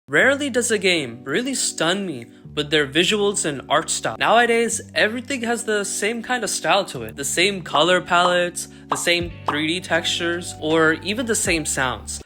Rarely does a game really stun me with their visuals and art style. Nowadays, everything has the same kind of style to it. The same color palettes, the same 3D textures, or even the same sounds.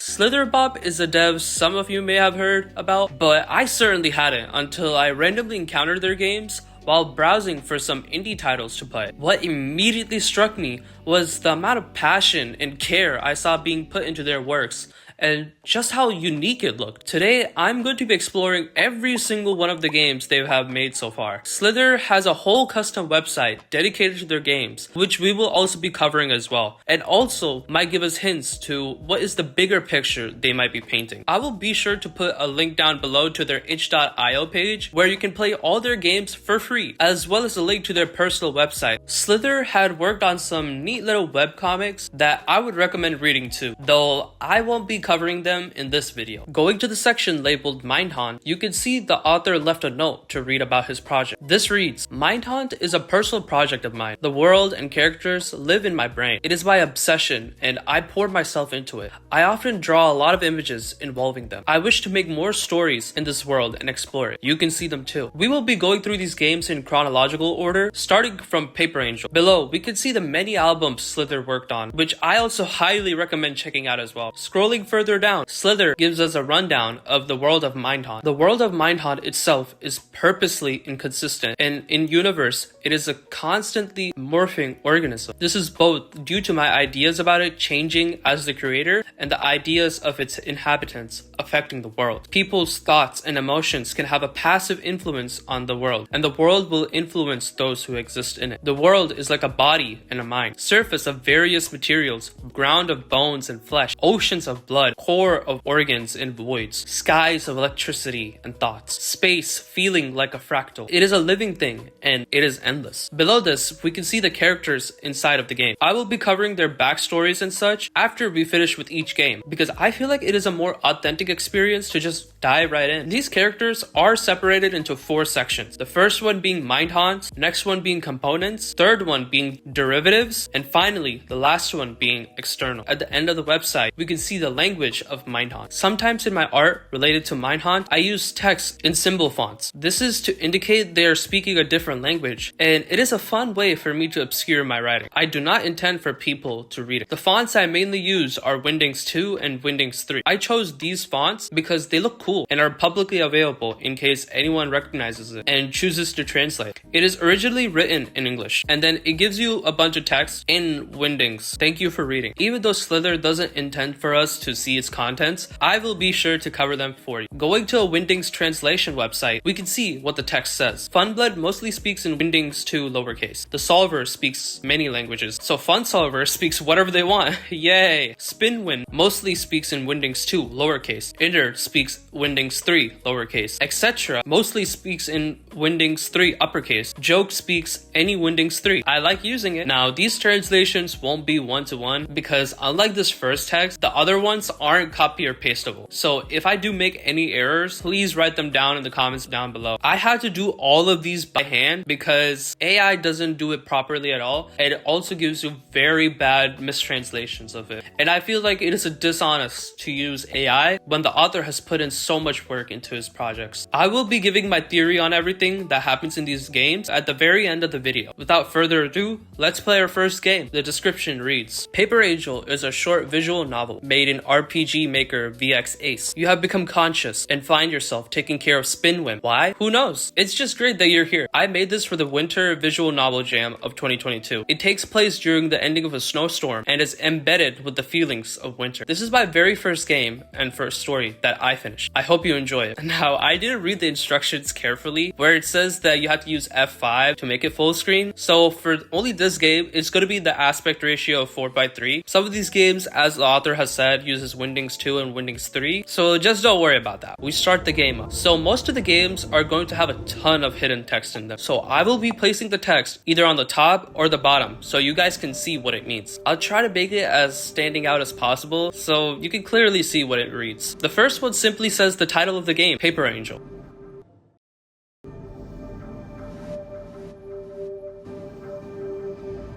Slitherbop is a dev some of you may have heard about, but I certainly hadn't until I randomly encountered their games while browsing for some indie titles to play. What immediately struck me was the amount of passion and care I saw being put into their works, and just how unique it looked. Today, I'm going to be exploring every single one of the games they have made so far. Slither has a whole custom website dedicated to their games, which we will also be covering as well, and also might give us hints to what is the bigger picture they might be painting. I will be sure to put a link down below to their itch.io page, where you can play all their games for free, as well as a link to their personal website. Slither had worked on some neat little webcomics that I would recommend reading too, though I won't be covering them in this video. Going to the section labeled Mindhaunt, you can see the author left a note to read about his project. This reads, "Mindhaunt is a personal project of mine. The world and characters live in my brain. It is my obsession, and I pour myself into it. I often draw a lot of images involving them. I wish to make more stories in this world and explore it. You can see them too." We will be going through these games in chronological order, starting from Paper Angel. Below, we can see the many albums Slither worked on, which I also highly recommend checking out as well. Scrolling further down, Slither gives us a rundown of the world of Mindhaunt. The world of Mindhaunt itself is purposely inconsistent, and in universe, it is a constantly morphing organism. This is both due to my ideas about it changing as the creator, and the ideas of its inhabitants affecting the world. People's thoughts and emotions can have a passive influence on the world, and the world will influence those who exist in it. The world is like a body and a mind, surface of various materials, ground of bones and flesh, oceans of blood, core of organs and voids, skies of electricity and thoughts, space feeling like a fractal. It is a living thing, and it is endless. Below this, we can see the characters inside of the game. I will be covering their backstories and such after we finish with each game, because I feel like it is a more authentic experience to just dive right in. These characters are separated into 4 sections. The first one being Mindhaunt, next one being components, third one being derivatives, and finally the last one being external. At the end of the website, we can see the language of Mindhaunt. Sometimes in my art related to Mindhaunt, I use text in symbol fonts. This is to indicate they are speaking a different language, and it is a fun way for me to obscure my writing. I do not intend for people to read it. The fonts I mainly use are Wingdings 2 and Wingdings 3. I chose these fonts because they look cool and are publicly available in case anyone recognizes it and chooses to translate. It is originally written in English, and then it gives you a bunch of text in Wingdings. Thank you for reading. Even though Slither doesn't intend for us to see its contents, I will be sure to cover them for you. Going to a Wingdings translation website, we can see what the text says. Funblood mostly speaks in Wingdings 2 lowercase. The Solver speaks many languages, so FunSolver speaks whatever they want. Yay! Spinwind mostly speaks in Wingdings 2 lowercase. Inner speaks Wingdings 3 lowercase. Etcetera mostly speaks in Wingdings 3 uppercase. Joke speaks any Wingdings 3. I like using it. Now, these translations won't be one-to-one because unlike this first text, the other ones aren't copy or pastable. So if I do make any errors, please write them down in the comments down below. I had to do all of these by hand because AI doesn't do it properly at all. It also gives you very bad mistranslations of it. And I feel like it is a dishonest to use AI when the author has put in so much work into his projects. I will be giving my theory on everything that happens in these games at the very end of the video. Without further ado, let's play our first game. The description reads, Paper Angel is a short visual novel made in RPG Maker VX Ace. You have become conscious and find yourself taking care of Spinwind. Why? Who knows? It's just great that you're here. I made this for the Winter Visual Novel Jam of 2022. It takes place during the ending of a snowstorm and is embedded with the feelings of winter. This is my very first game and first story that I finished. I hope you enjoy it. Now, I didn't read the instructions carefully where it says that you have to use F5 to make it full screen. So for only this game, it's going to be the aspect ratio of 4:3. Some of these games, as the author has said, uses Wingdings 2 and Wingdings 3. So just don't worry about that. We start the game up. So most of the games are going to have a ton of hidden text in them. So I will be placing the text either on the top or the bottom so you guys can see what it means. I'll try to make it as standing out as possible so you can clearly see what it reads. The first one simply says the title of the game, Paper Angel.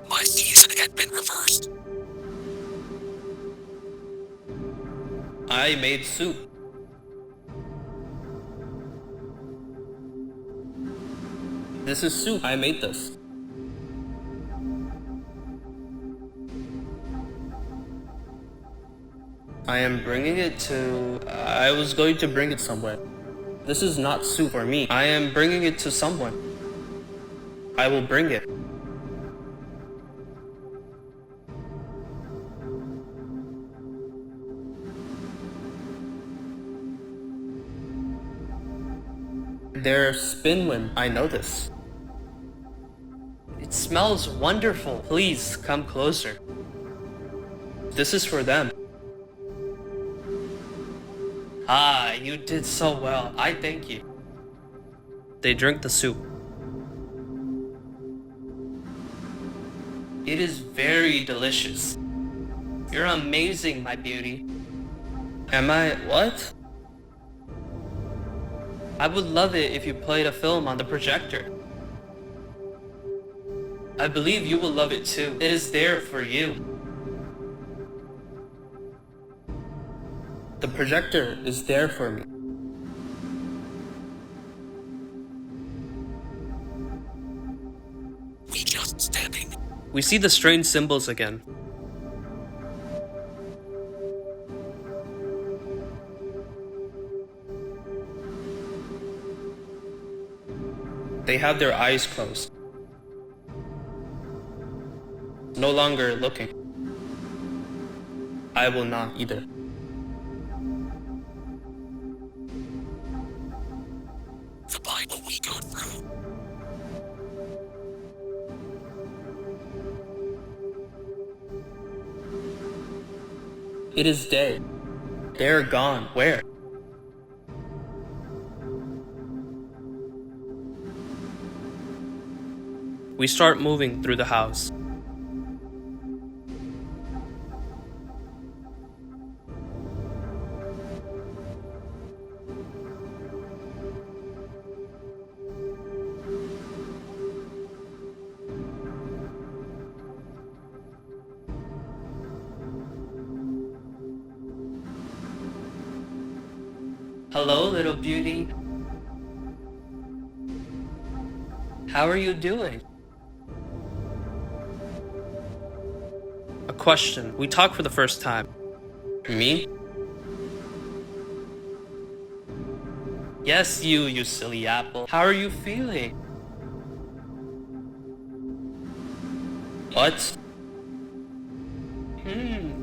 My season had been reversed. I made soup. This is soup. I made this. I am bringing it to... I was going to bring it somewhere. This is not soup for me. I am bringing it to someone. I will bring it. They're spinwin. I know this. It smells wonderful. Please come closer. This is for them. Ah, you did so well. I thank you. They drink the soup. It is very delicious. You're amazing, my beauty. Am I what? I would love it if you played a film on the projector. I believe you will love it too. It is there for you. The projector is there for me. We just standing. We see the strange symbols again. They have their eyes closed. No longer looking. I will not either. The Bible we go through. It is day. They're gone. Where? We start moving through the house. Hello, little beauty. How are you doing? A question. We talk for the first time. Me? Yes, you silly apple. How are you feeling? What?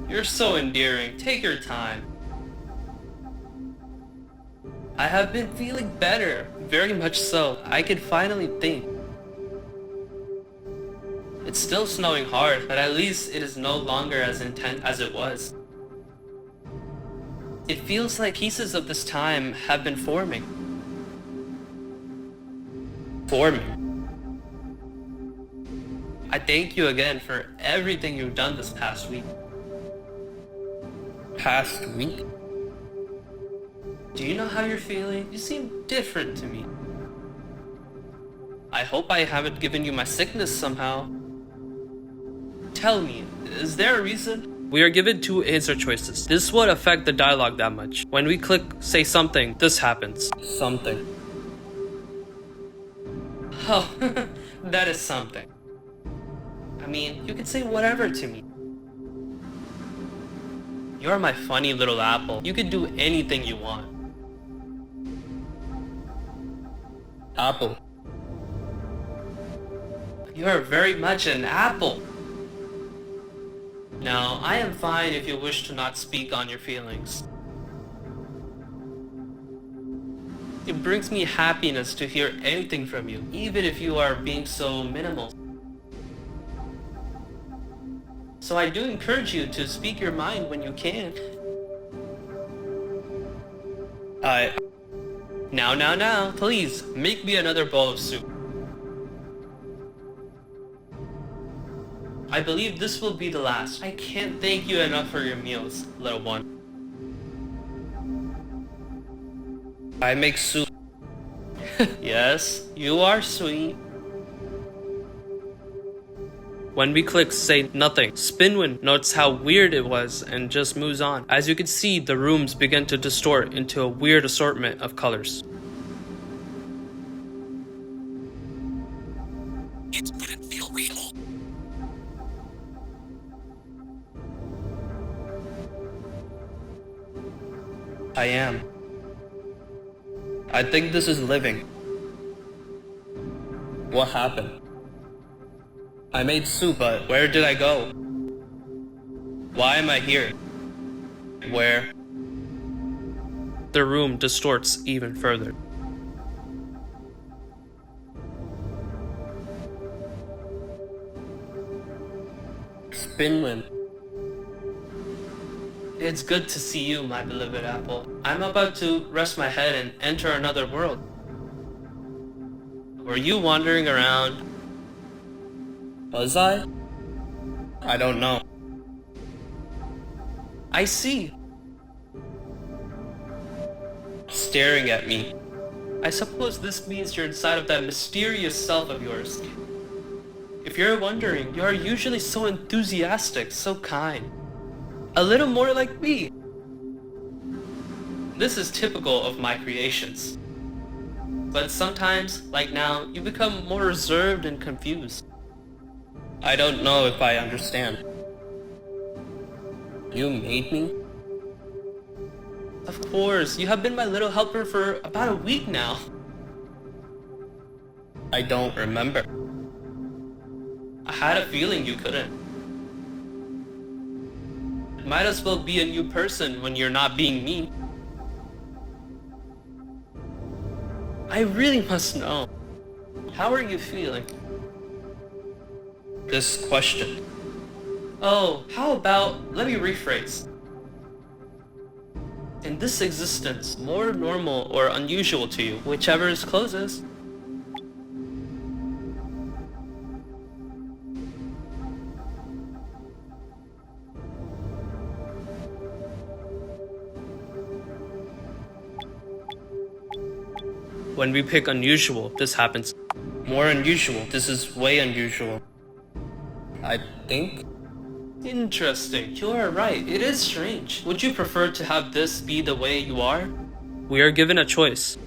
You're so endearing. Take your time. I have been feeling better. Very much so. I can finally think. It's still snowing hard, but at least it is no longer as intense as it was. It feels like pieces of this time have been forming. I thank you again for everything you've done this past week. Past week? Do you know how you're feeling? You seem different to me. I hope I haven't given you my sickness somehow. Tell me, is there a reason? We are given two answer choices. This won't affect the dialogue that much. When we click say something, this happens. Something. Oh, that is something. I mean, you can say whatever to me. You're my funny little apple. You can do anything you want. Apple. You are very much an apple. Now, I am fine if you wish to not speak on your feelings. It brings me happiness to hear anything from you, even if you are being so minimal. So I do encourage you to speak your mind when you can. Now, please, make me another bowl of soup. I believe this will be the last. I can't thank you enough for your meals, little one. I make soup. Yes, you are sweet. When we click say nothing, Spinwin notes how weird it was and just moves on. As you can see, the rooms begin to distort into a weird assortment of colors. It wouldn't feel real. I am. I think this is living. What happened? I made soup, but where did I go? Why am I here? Where? The room distorts even further. Spinwin. It's good to see you, my beloved apple. I'm about to rest my head and enter another world. Were you wandering around? Was I? I don't know. I see. Staring at me. I suppose this means you're inside of that mysterious self of yours. If you're wondering, you are usually so enthusiastic, so kind. A little more like me. This is typical of my creations. But sometimes, like now, you become more reserved and confused. I don't know if I understand. You made me? Of course, you have been my little helper for about a week now. I don't remember. I had a feeling you couldn't. Might as well be a new person when you're not being me. I really must know. How are you feeling? This question. Oh, how about, let me rephrase. In this existence, more normal or unusual to you, whichever is closest. When we pick unusual, this happens. More unusual, this is way unusual. I think? Interesting, you are right, it is strange. Would you prefer to have this be the way you are? We are given a choice.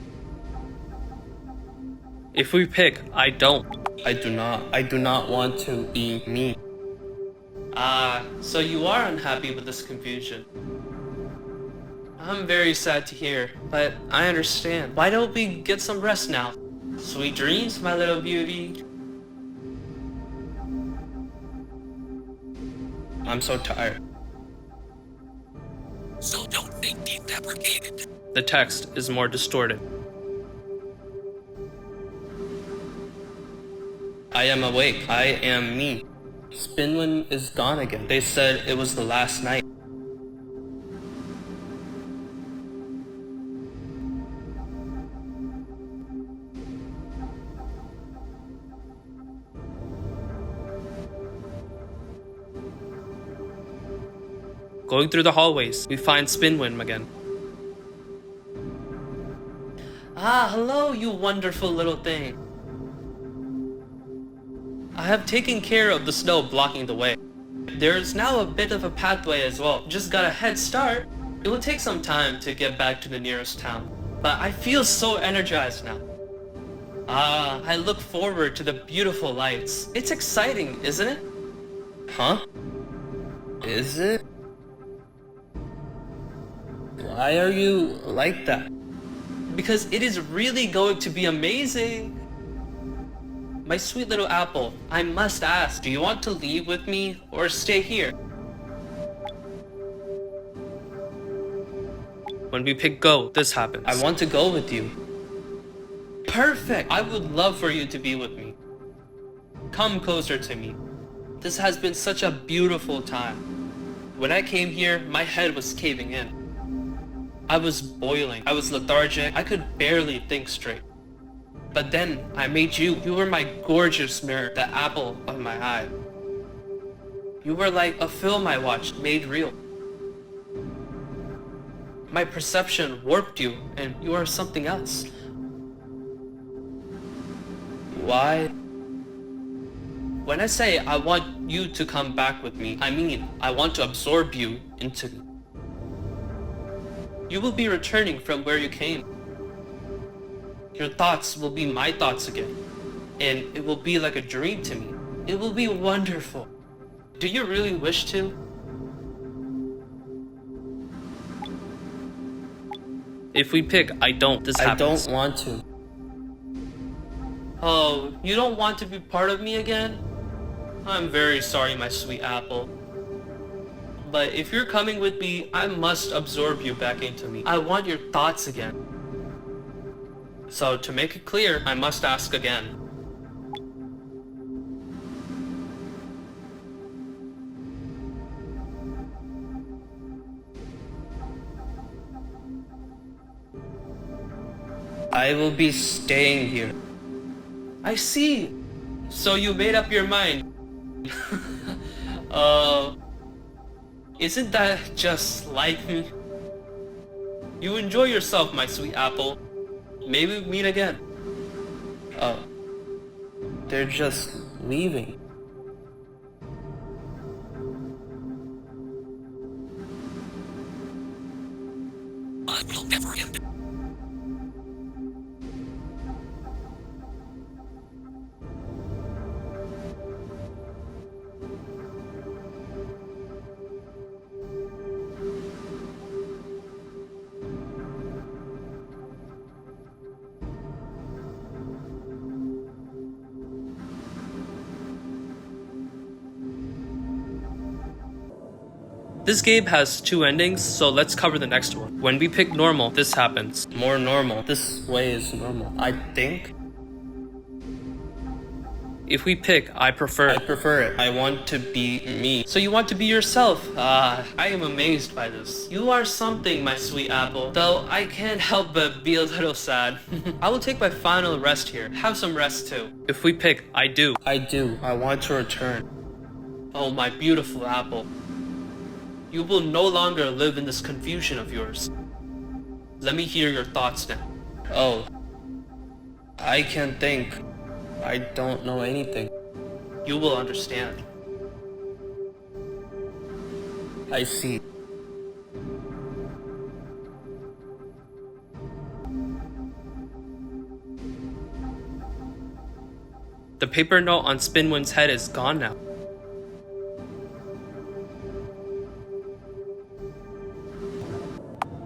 If we pick, I don't. I do not want to be me. Ah, so you are unhappy with this confusion. I'm very sad to hear, but I understand. Why don't we get some rest now? Sweet dreams, my little beauty. I'm so tired. So don't think deprecated. The text is more distorted. I am awake. I am me. Spinwin is gone again. They said it was the last night. Going through the hallways, we find Spinwin again. Ah, hello, you wonderful little thing. I have taken care of the snow blocking the way. There is now a bit of a pathway as well. Just got a head start. It will take some time to get back to the nearest town, but I feel so energized now. Ah, I look forward to the beautiful lights. It's exciting, isn't it? Huh? Is it? Why are you like that? Because it is really going to be amazing. My sweet little apple, I must ask, do you want to leave with me or stay here? When we pick go, this happens. I want to go with you. Perfect! I would love for you to be with me. Come closer to me. This has been such a beautiful time. When I came here, my head was caving in. I was boiling. I was lethargic. I could barely think straight. But then I made you. You were my gorgeous mirror, the apple of my eye. You were like a film I watched made real. My perception warped you, and you are something else. Why? When I say I want you to come back with me, I mean I want to absorb you into me. You will be returning from where you came. Your thoughts will be my thoughts again, and it will be like a dream to me. It will be wonderful. Do you really wish to? If we pick I don't, this happens. I don't want to. Oh, you don't want to be part of me again? I'm very sorry, my sweet apple. But if you're coming with me, I must absorb you back into me. I want your thoughts again. So to make it clear, I must ask again. I will be staying here. I see. So you made up your mind. Isn't that just like me? You enjoy yourself, my sweet apple. Maybe we meet again. Oh. They're just leaving. I will never end. This game has 2 endings, so let's cover the next one. When we pick normal, this happens. More normal. This way is normal, I think. If we pick I prefer it. I want to be me. So you want to be yourself. I am amazed by this. You are something, my sweet apple. Though I can't help but be a little sad. I will take my final rest here. Have some rest too. If we pick I do. I want to return. Oh, my beautiful apple. You will no longer live in this confusion of yours. Let me hear your thoughts now. Oh. I can't think. I don't know anything. You will understand. I see. The paper note on Spinwim's head is gone now.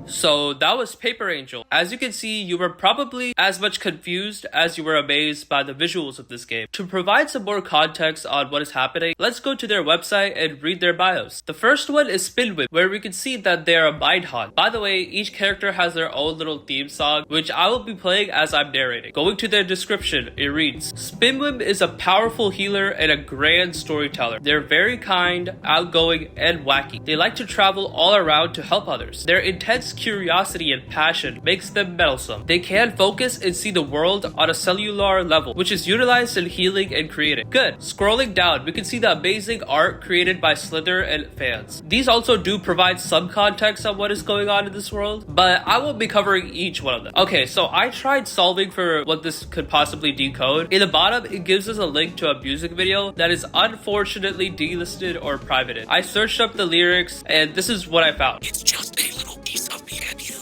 So that was Paper Angel. As you can see, you were probably as much confused as you were amazed by the visuals of this game. To provide some more context on what is happening, let's go to their website and read their bios. The first one is Spinwim, where we can see that they are a Mindhaunt. By the way, each character has their own little theme song, which I will be playing as I'm narrating. Going to their description, it reads, Spinwim is a powerful healer and a grand storyteller. They're very kind, outgoing, and wacky. They like to travel all around to help others. Their intense curiosity and passion makes them meddlesome. They can focus and see the world on a cellular level, which is utilized in healing and creating. Good. Scrolling down, we can see the amazing art created by Slither and fans. These also do provide some context on what is going on in this world, but I won't be covering each one of them. Okay, so I tried solving for what this could possibly decode. In the bottom, it gives us a link to a music video that is unfortunately delisted or privated. I searched up the lyrics, and this is what I found. It's just a little piece of me and you.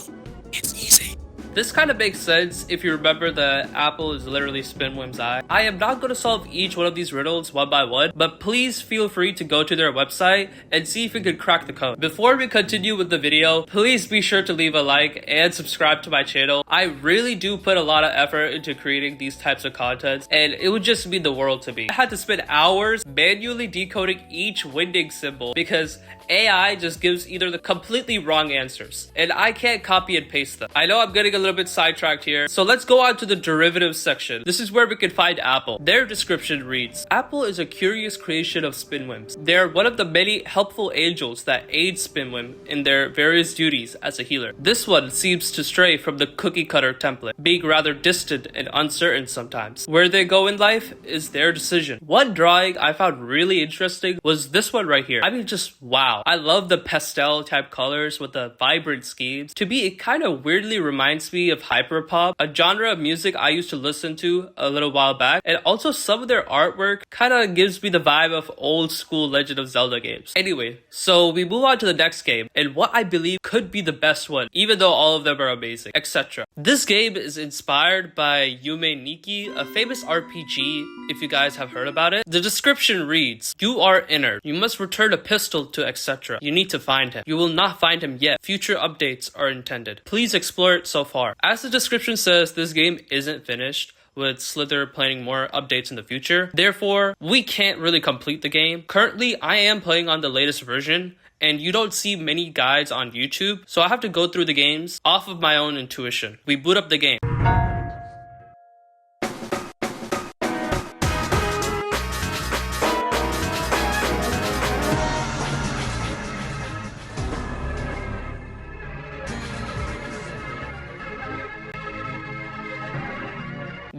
It's easy. This kind of makes sense if you remember the apple is literally Spinwim's eye. I am not going to solve each one of these riddles one by one, but please feel free to go to their website and see if you can crack the code. Before we continue with the video, please be sure to leave a like and subscribe to my channel. I really do put a lot of effort into creating these types of content, and it would just mean the world to me. I had to spend hours manually decoding each winding symbol because AI just gives either the completely wrong answers, and I can't copy and paste them. I know I'm getting a little bit sidetracked here, so let's go on to the derivatives section. This is where we can find Apple. Their description reads, Apple is a curious creation of Spinwim's. They are one of the many helpful angels that aid Spinwim in their various duties as a healer. This one seems to stray from the cookie cutter template, being rather distant and uncertain sometimes. Where they go in life is their decision. One drawing I found really interesting was this one right here. I mean, just wow. wow. I love the pastel type colors with the vibrant schemes. To be, it kind of weirdly reminds me of hyperpop, a genre of music I used to listen to a little while back, and also some of their artwork kind of gives me the vibe of old school Legend of Zelda games. Anyway, so we move on to the next game, and what I believe could be the best one, even though all of them are amazing, Etcetera. This game is inspired by Yume Nikki, a famous RPG, if you guys have heard about it. The description reads, "You are 𝘞𝘪𝘴𝘵. You must return a pistol to Etcetera. You need to find him. You will not find him yet. Future updates are intended. Please explore it so far." As the description says, this game isn't finished, with Slither planning more updates in the future. Therefore, we can't really complete the game. Currently, I am playing on the latest version, and you don't see many guides on YouTube, so I have to go through the games off of my own intuition. We boot up the game.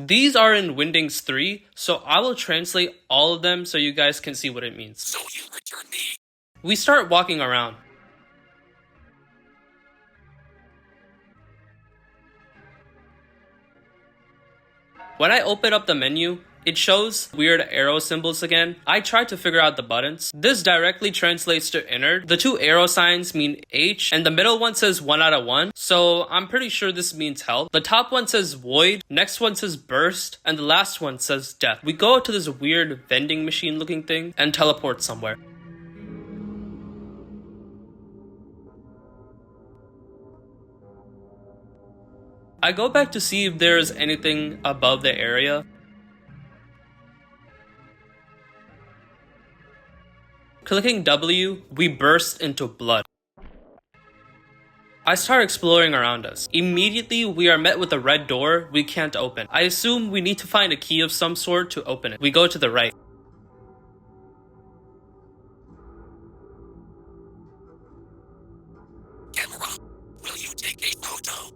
These are in Windings 3, so I will translate all of them so you guys can see what it means. So you return me. We start walking around. When I open up the menu, it shows weird arrow symbols again. I tried to figure out the buttons. This directly translates to 𝘞𝘪𝘴𝘵. The two arrow signs mean H, and the middle one says 1 out of 1. So I'm pretty sure this means health. The top one says void, next one says burst, and the last one says death. We go to this weird vending machine looking thing and teleport somewhere. I go back to see if there's anything above the area. Clicking W, we burst into blood. I start exploring around us. Immediately, we are met with a red door we can't open. I assume we need to find a key of some sort to open it. We go to the right. Camera, will you take a photo?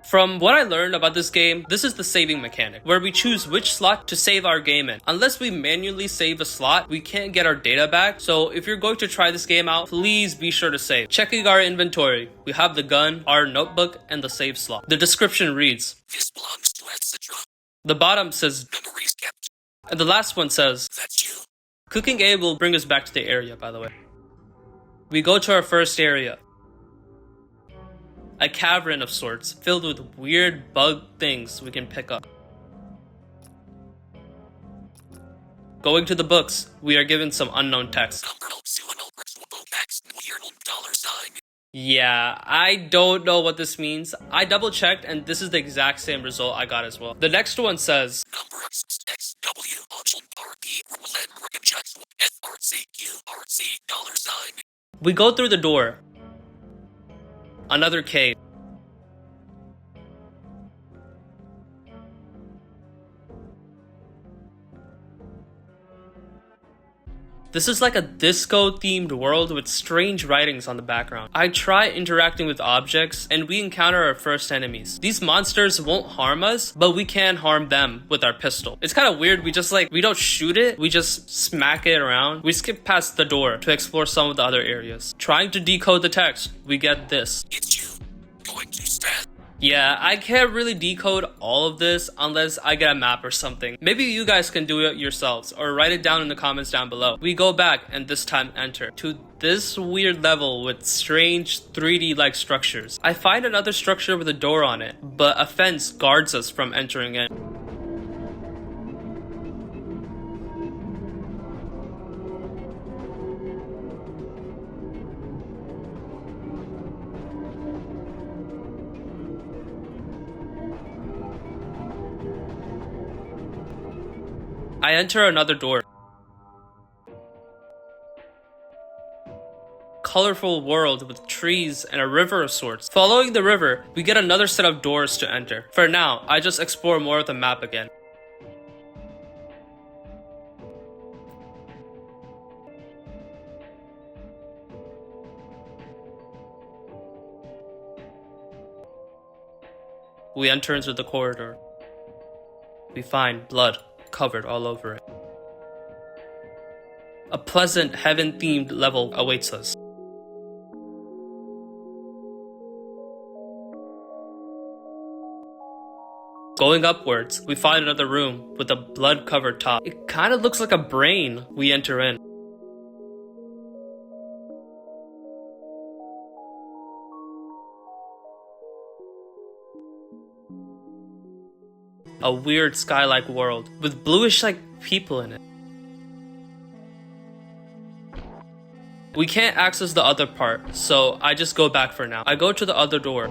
From what I learned about this game, this is the saving mechanic, where we choose which slot to save our game in. Unless we manually save a slot, we can't get our data back, so if you're going to try this game out, please be sure to save. Checking our inventory, we have the gun, our notebook, and the save slot. The description reads, "This belongs to Etcetera. The bottom says, Memories kept. and the last one says, That's you. Clicking A will bring us back to the area, by the way. We go to our first area. A cavern of sorts, filled with weird bug things we can pick up. Going to the books, we are given some unknown text. Yeah, I don't know what this means. I double checked and this is the exact same result I got as well. The next one says, we go through the door. Another cave. This is like a disco-themed world with strange writings on the background. I try interacting with objects, and we encounter our first enemies. These monsters won't harm us, but we can harm them with our pistol. It's kind of weird, we don't shoot it, we just smack it around. We skip past the door to explore some of the other areas. Trying to decode the text, we get this. It's you. Going to stand. Yeah, I can't really decode all of this unless I get a map or something. Maybe you guys can do it yourselves or write it down in the comments down below. We go back and this time enter to this weird level with strange 3D-like structures. I find another structure with a door on it, but a fence guards us from entering in. I enter another door. Colorful world with trees and a river of sorts. Following the river, we get another set of doors to enter. For now, I just explore more of the map again. We enter into the corridor. We find blood covered all over it. pleasant heaven-themed level awaits us. Going upwards, we find another room with a blood-covered top. It kinda looks like a brain. We enter in. A weird sky-like world with bluish-like people in it. We can't access the other part, so I just go back for now. I go to the other door.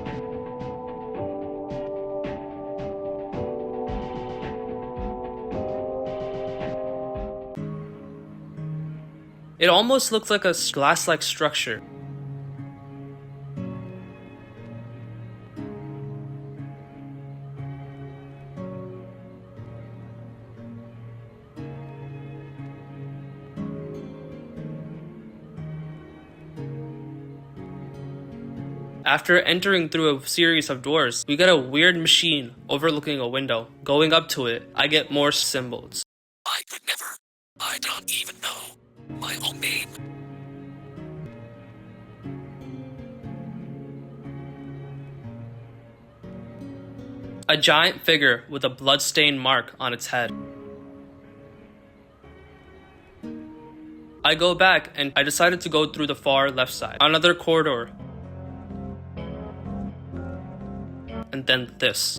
It almost looks like a glass-like structure. After entering through a series of doors, we get a weird machine overlooking a window. Going up to it, I get more symbols. I could never. I don't even know my own name. A giant figure with a bloodstained mark on its head. I go back and I decided to go through the far left side. Another corridor. And then this.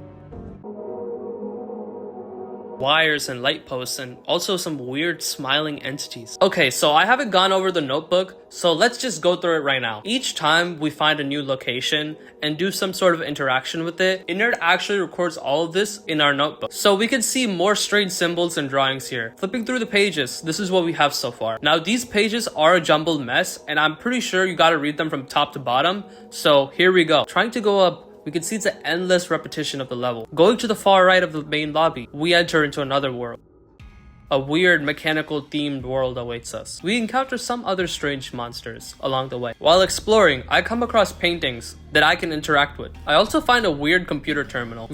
Wires and light posts and also some weird smiling entities. Okay, so I haven't gone over the notebook, so let's just go through it right now. Each time we find a new location and do some sort of interaction with it, Inerd actually records all of this in our notebook. So we can see more strange symbols and drawings here. Flipping through the pages, this is what we have so far. Now these pages are a jumbled mess and I'm pretty sure you gotta read them from top to bottom. So here we go. Trying to go up, we can see it's an endless repetition of the level. Going to the far right of the main lobby, we enter into another world. A weird mechanical themed world awaits us. We encounter some other strange monsters along the way. While exploring, I come across paintings that I can interact with. I also find a weird computer terminal.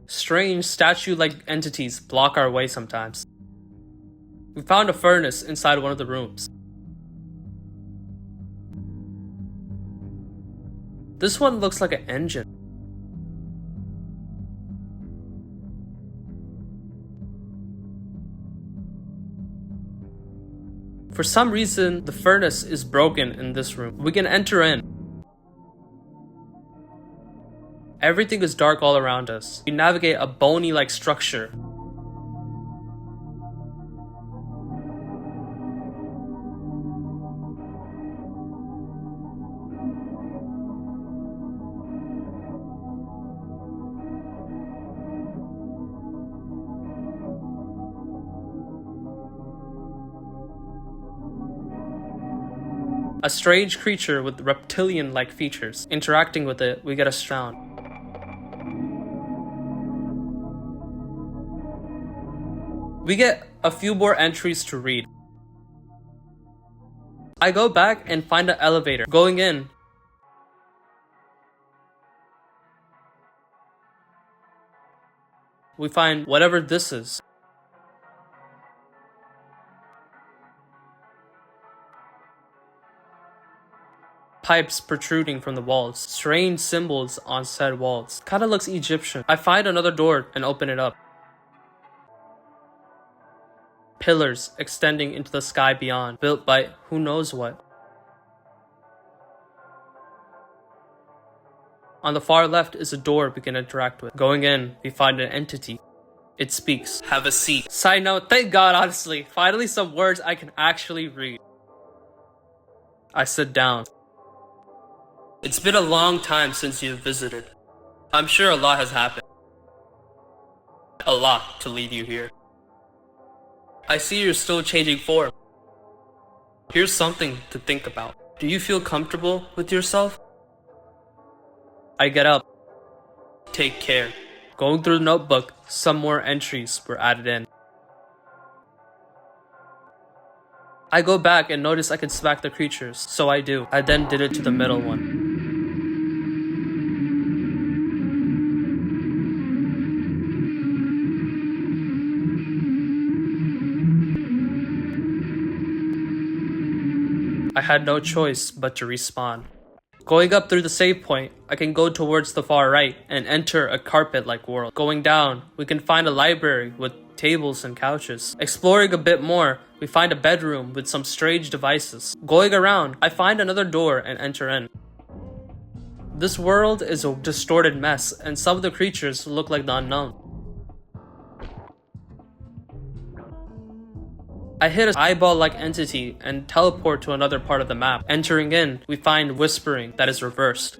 Strange statue-like entities block our way sometimes. We found a furnace inside one of the rooms. This one looks like an engine. For some reason, the furnace is broken in this room. We can enter in. Everything is dark all around us. We navigate a bony-like structure. A strange creature with reptilian-like features. Interacting with it, we get a sound. We get a few more entries to read. I go back and find an elevator. Going in, we find whatever this is. Pipes protruding from the walls. Strange symbols on said walls. Kinda looks Egyptian. I find another door and open it up. Pillars extending into the sky beyond, built by who knows what. On the far left is a door we can interact with. Going in, we find an entity. It speaks. Have a seat. Side note, thank God, honestly. Finally some words I can actually read. I sit down. It's been a long time since you've visited. I'm sure a lot has happened. A lot to lead you here. I see you're still changing form. Here's something to think about. Do you feel comfortable with yourself? I get up. Take care. Going through the notebook, some more entries were added in. I go back and notice I can smack the creatures, so I do. I then did it to the middle one. I had no choice but to respawn. Going up through the save point, I can go towards the far right and enter a carpet-like world. Going down, we can find a library with tables and couches. Exploring a bit more, we find a bedroom with some strange devices. Going around, I find another door and enter in. This world is a distorted mess, and some of the creatures look like the unknown. I hit an eyeball-like entity and teleport to another part of the map. Entering in, we find whispering that is reversed.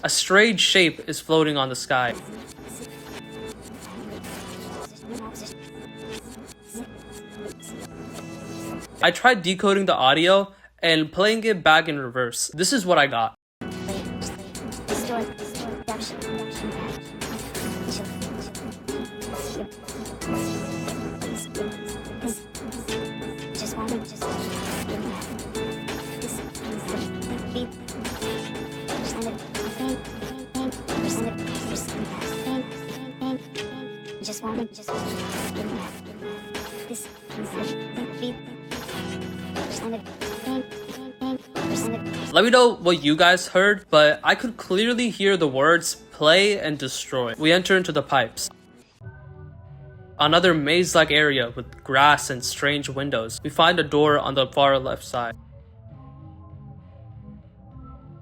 A strange shape is floating on the sky. I tried decoding the audio and playing it back in reverse. This is what I got. Let me know what you guys heard, but I could clearly hear the words play and destroy. We enter into the pipes. Another maze-like area with grass and strange windows. We find a door on the far left side.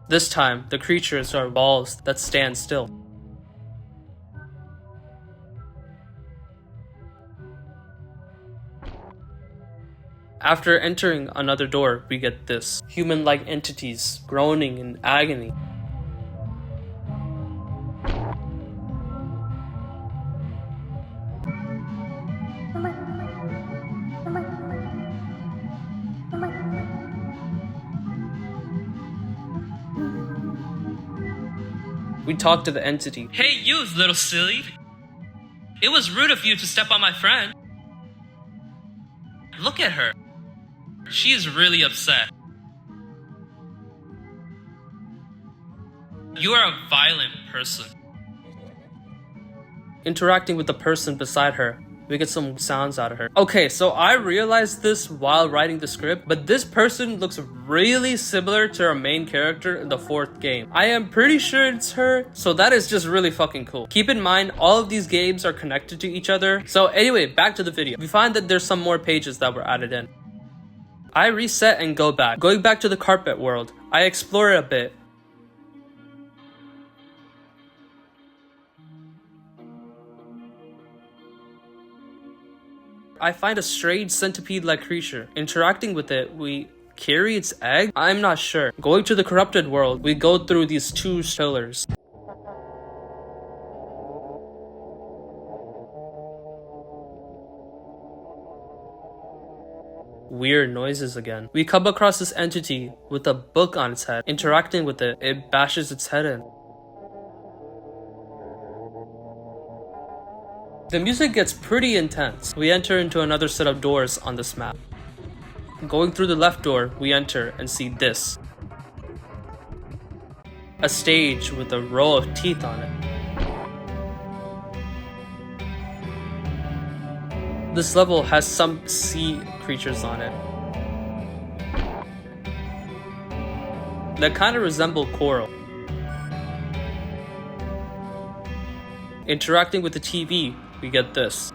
This time, the creatures are walls that stand still. After entering another door, we get this. Human-like entities groaning in agony. We talk to the entity. Hey you, little silly. It was rude of you to step on my friend. Look at her. She is really upset. You are a violent person. Interacting with the person beside her, we get some sounds out of her. Okay, so I realized this while writing the script, but this person looks really similar to our main character in the 4th game. I am pretty sure it's her, so that is just really fucking cool. Keep in mind, all of these games are connected to each other. So anyway, back to the video. We find that there's some more pages that were added in. I reset and go back. Going back to the carpet world, I explore it a bit. I find a strange centipede-like creature. Interacting with it, we carry its egg? I'm not sure. Going to the corrupted world, we go through these 2 pillars. Weird noises again. We come across this entity with a book on its head. Interacting with it, it bashes its head in. The music gets pretty intense. We enter into another set of doors on this map. Going through the left door, we enter and see this. A stage with a row of teeth on it. This level has some sea creatures on it that kind of resemble coral. Interacting with the TV, we get this.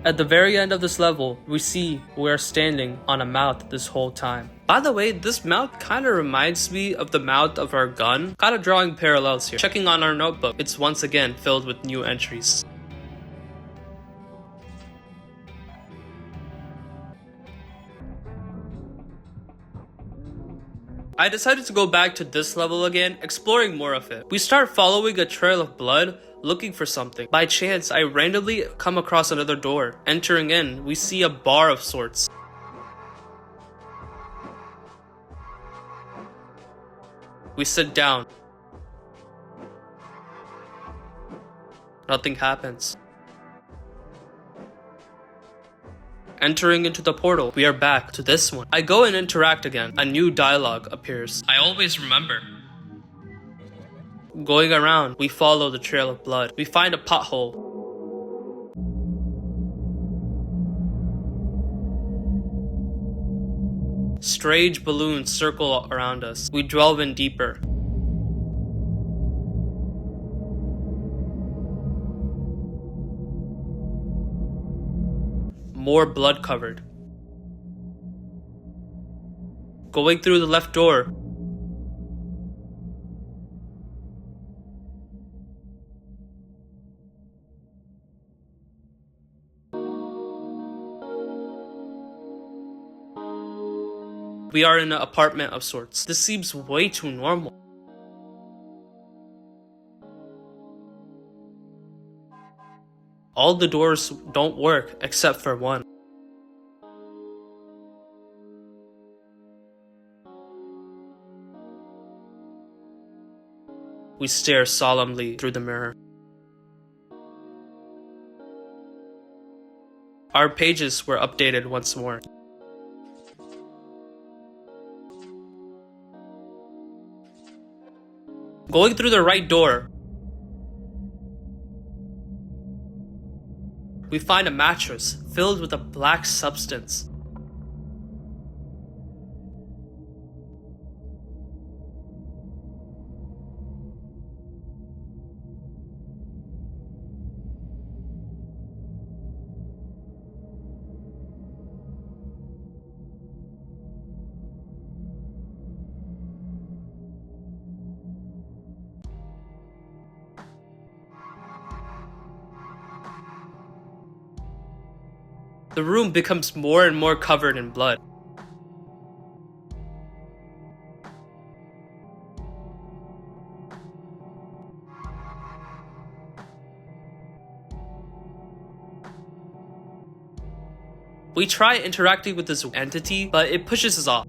At the very end of this level, we see we are standing on a mouth this whole time. By the way, this mouth kind of reminds me of the mouth of our gun. Kind of drawing parallels here. Checking on our notebook, it's once again filled with new entries. I decided to go back to this level again, exploring more of it. We start following a trail of blood, looking for something. By chance, I randomly come across another door. Entering in, we see a bar of sorts. We sit down. Nothing happens. entering into the portal, we are back to this one. I go and interact again. A new dialogue appears. I always remember. Going around, we follow the trail of blood. We find a pothole. Strange balloons circle around us. We delve in deeper. More blood covered. Going through the left door. We are in an apartment of sorts. This seems way too normal. All the doors don't work except for one. We stare solemnly through the mirror. Our pages were updated once more. Going through the right door, we find a mattress filled with a black substance. The room becomes more and more covered in blood. We try interacting with this entity, but it pushes us off.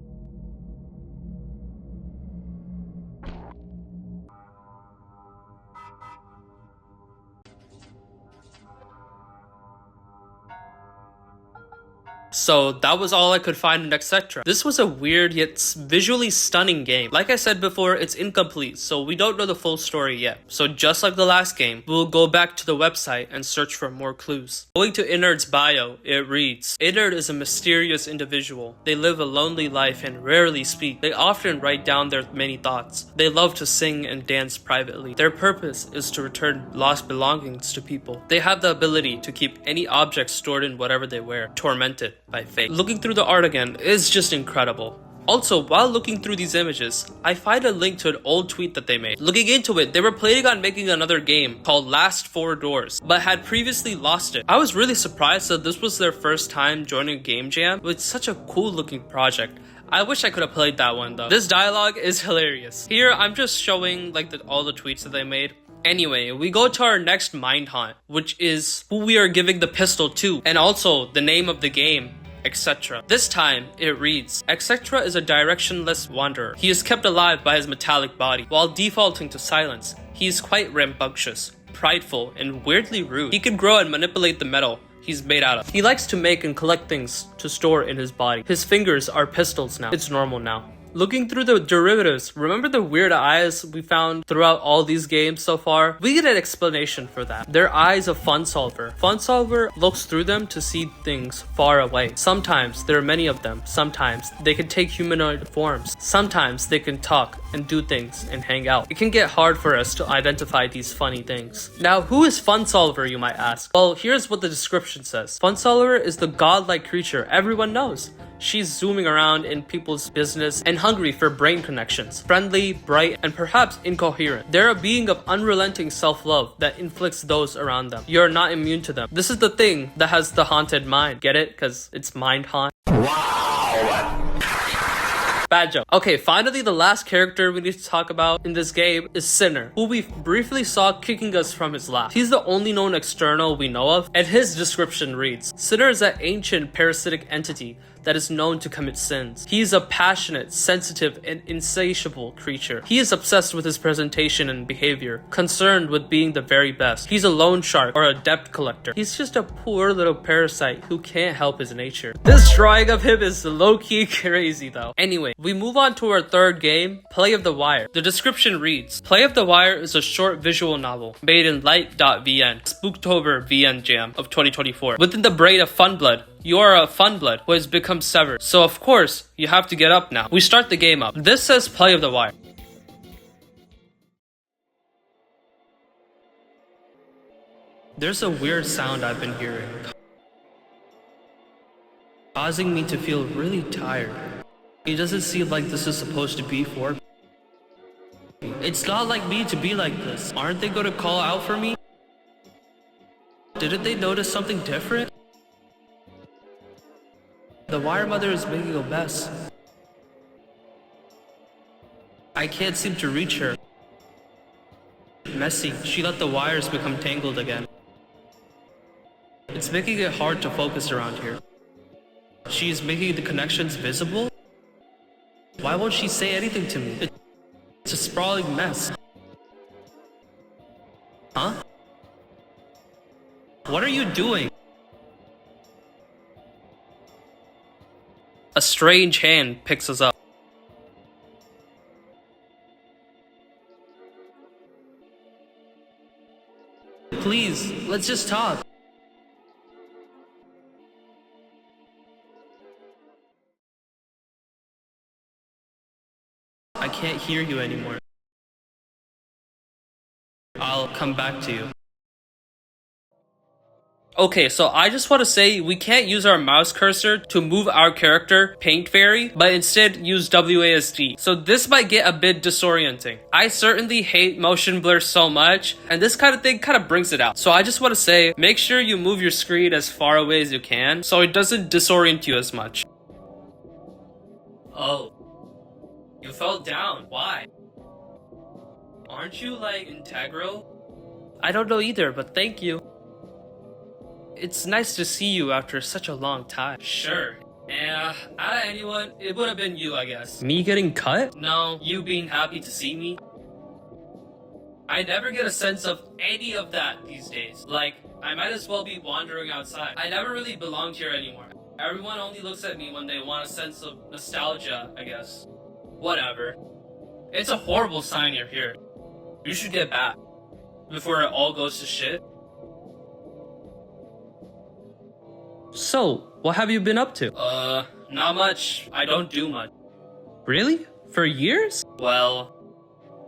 So that was all I could find in Etcetera. This was a weird yet visually stunning game. Like I said before, it's incomplete, so we don't know the full story yet. So just like the last game, we'll go back to the website and search for more clues. Going to 𝘞𝘪𝘴𝘵𝘳𝑛�erd's bio, it reads, 𝘞𝘞𝘪𝘴 is a mysterious individual. They live a lonely life and rarely speak. They often write down their many thoughts. They love to sing and dance privately. Their purpose is to return lost belongings to people. They have the ability to keep any object stored in whatever they wear, tormented by fate. Looking through the art again is just incredible. Also, while looking through these images, I find a link to an old tweet that they made. Looking into it, they were planning on making another game called Last 4 Doors, but had previously lost it. I was really surprised that this was their first time joining Game Jam with such a cool looking project. I wish I could have played that one though. This dialogue is hilarious. Here, I'm just showing all the tweets that they made. Anyway, we go to our next Mindhaunt, which is who we are giving the pistol to, and also the name of the game, Etcetera. This time, it reads, Etcetera is a directionless wanderer. He is kept alive by his metallic body. While defaulting to silence, he is quite rambunctious, prideful, and weirdly rude. He can grow and manipulate the metal he's made out of. He likes to make and collect things to store in his body. His fingers are pistols now. It's normal now. Looking through the derivatives, remember the weird eyes we found throughout all these games so far? We get an explanation for that. They're eyes of Funsolver. Funsolver looks through them to see things far away. Sometimes there are many of them. Sometimes they can take humanoid forms. Sometimes they can talk and do things and hang out. It can get hard for us to identify these funny things. Now, who is Funsolver, you might ask? Well, here's what the description says. Funsolver is the godlike creature everyone knows. She's zooming around in people's business and hungry for brain connections. Friendly, bright, and perhaps incoherent. They're a being of unrelenting self-love that inflicts those around them. You're not immune to them. This is the thing that has the haunted mind. Get it? Because it's Mindhaunt. Wow! Bad joke. Okay, finally the last character we need to talk about in this game is Sinner, who we briefly saw kicking us from his lap. He's the only known external we know of, and his description reads, Sinner is an ancient parasitic entity that is known to commit sins. He is a passionate, sensitive, and insatiable creature. He is obsessed with his presentation and behavior, concerned with being the very best. He's a loan shark or a debt collector. He's just a poor little parasite who can't help his nature. This drawing of him is low-key crazy though. Anyway, we move on to our third game, Play of the Wire. The description reads, Play of the Wire is a short visual novel made in Light.vn, Spooktober VN Jam of 2024. Within the brain of Funblood, you are a Funblood who has become severed. So of course, you have to get up now. We start the game up. This says Play of the Wire. There's a weird sound I've been hearing, causing me to feel really tired. It doesn't seem like this is supposed to be for me. It's not like me to be like this. Aren't they going to call out for me? Didn't they notice something different? The Wire Mother is making a mess. I can't seem to reach her. Messy, she let the wires become tangled again. It's making it hard to focus around here. She is making the connections visible? Why won't she say anything to me? It's a sprawling mess. Huh? What are you doing? A strange hand picks us up. Please, let's just talk. I can't hear you anymore. I'll come back to you. Okay, so I just want to say we can't use our mouse cursor to move our character, Paint Fairy, but instead use WASD. So this might get a bit disorienting. I certainly hate motion blur so much, and this kind of thing kind of brings it out. So I just want to say, make sure you move your screen as far away as you can, so it doesn't disorient you as much. Oh. You fell down. Why? Aren't you, like, integral? I don't know either, but thank you. It's nice to see you after such a long time. Sure. Yeah, out of anyone, it would have been you, I guess. Me getting cut? No, you being happy to see me. I never get a sense of any of that these days. Like, I might as well be wandering outside. I never really belonged here anymore. Everyone only looks at me when they want a sense of nostalgia, I guess. Whatever. It's a horrible sign you're here. You should get back before it all goes to shit. So, what have you been up to? Not much. I don't do much. Really? For years? Well,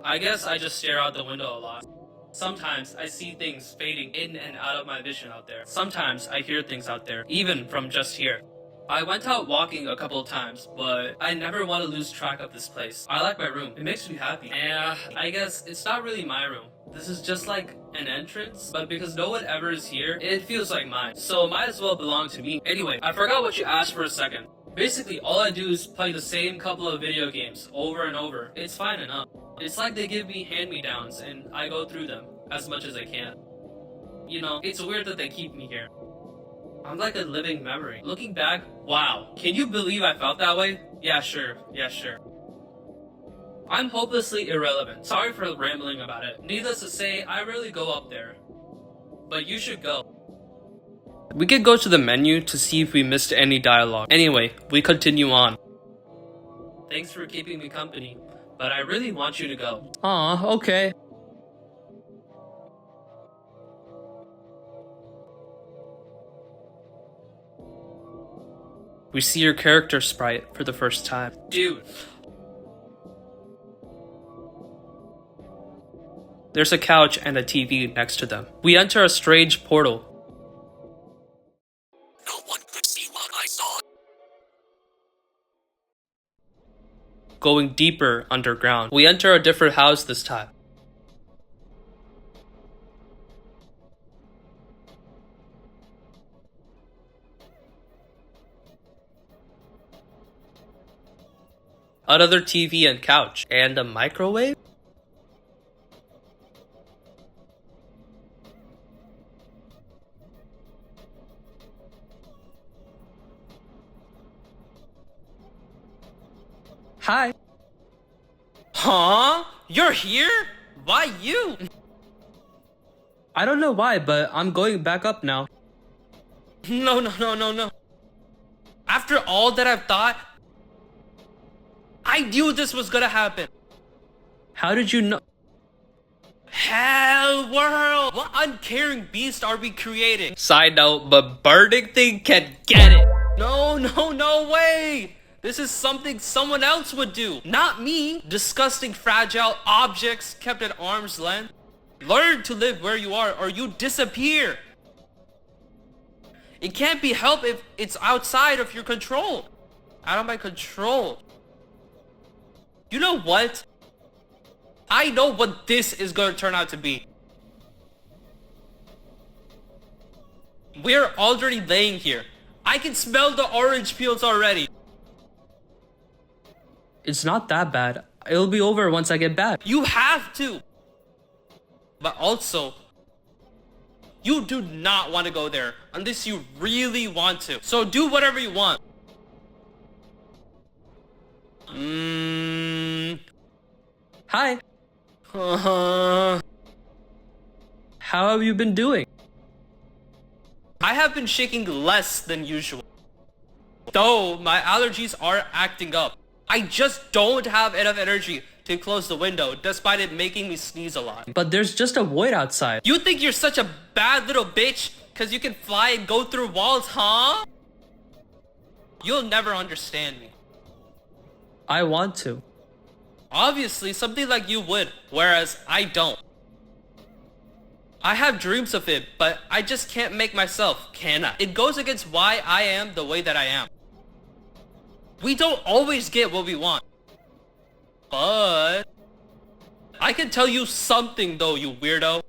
I guess I just stare out the window a lot. Sometimes I see things fading in and out of my vision out there. Sometimes I hear things out there, even from just here. I went out walking a couple of times, but I never want to lose track of this place. I like my room. It makes me happy. And I guess it's not really my room. This is just like an entrance, but because no one ever is here, it feels like mine. So it might as well belong to me. Anyway, I forgot what you asked for a second. Basically, all I do is play the same couple of video games over and over. It's fine enough. It's like they give me hand-me-downs and I go through them as much as I can. You know, it's weird that they keep me here. I'm like a living memory. Looking back, wow. Can you believe I felt that way? Yeah, sure. Yeah, sure. I'm hopelessly irrelevant. Sorry for rambling about it. Needless to say, I rarely go up there. But you should go. We could go to the menu to see if we missed any dialogue. Anyway, we continue on. Thanks for keeping me company, but I really want you to go. Aw, okay. We see your character sprite for the first time. Dude. There's a couch and a TV next to them. We enter a strange portal. No one could see what I saw. Going deeper underground. We enter a different house this time. another TV and couch, and a microwave? Hi. Huh? You're here? Why you? I don't know why, but I'm going back up now. No. After all that I've thought, I knew this was gonna happen. How did you know? Hell world! What uncaring beast are we creating? Side note, but burning thing can get it. No way! This is something someone else would do, not me. Disgusting fragile objects kept at arm's length. Learn to live where you are or you disappear. It can't be helped if it's outside of your control. Out of my control. You know what? I know what this is going to turn out to be. We're already laying here. I can smell the orange peels already. It's not that bad. It'll be over once I get back. You have to. But also, you do not want to go there unless you really want to. So do whatever you want. Hi. Uh-huh. How have you been doing? I have been shaking less than usual. Though my allergies are acting up. I just don't have enough energy to close the window, despite it making me sneeze a lot. But there's just a void outside. You think you're such a bad little bitch because you can fly and go through walls, huh? You'll never understand me. I want to. Obviously, something like you would, whereas I don't. I have dreams of it, but I just can't make myself, can I? It goes against why I am the way that I am. We don't always get what we want. But I can tell you something though, you weirdo.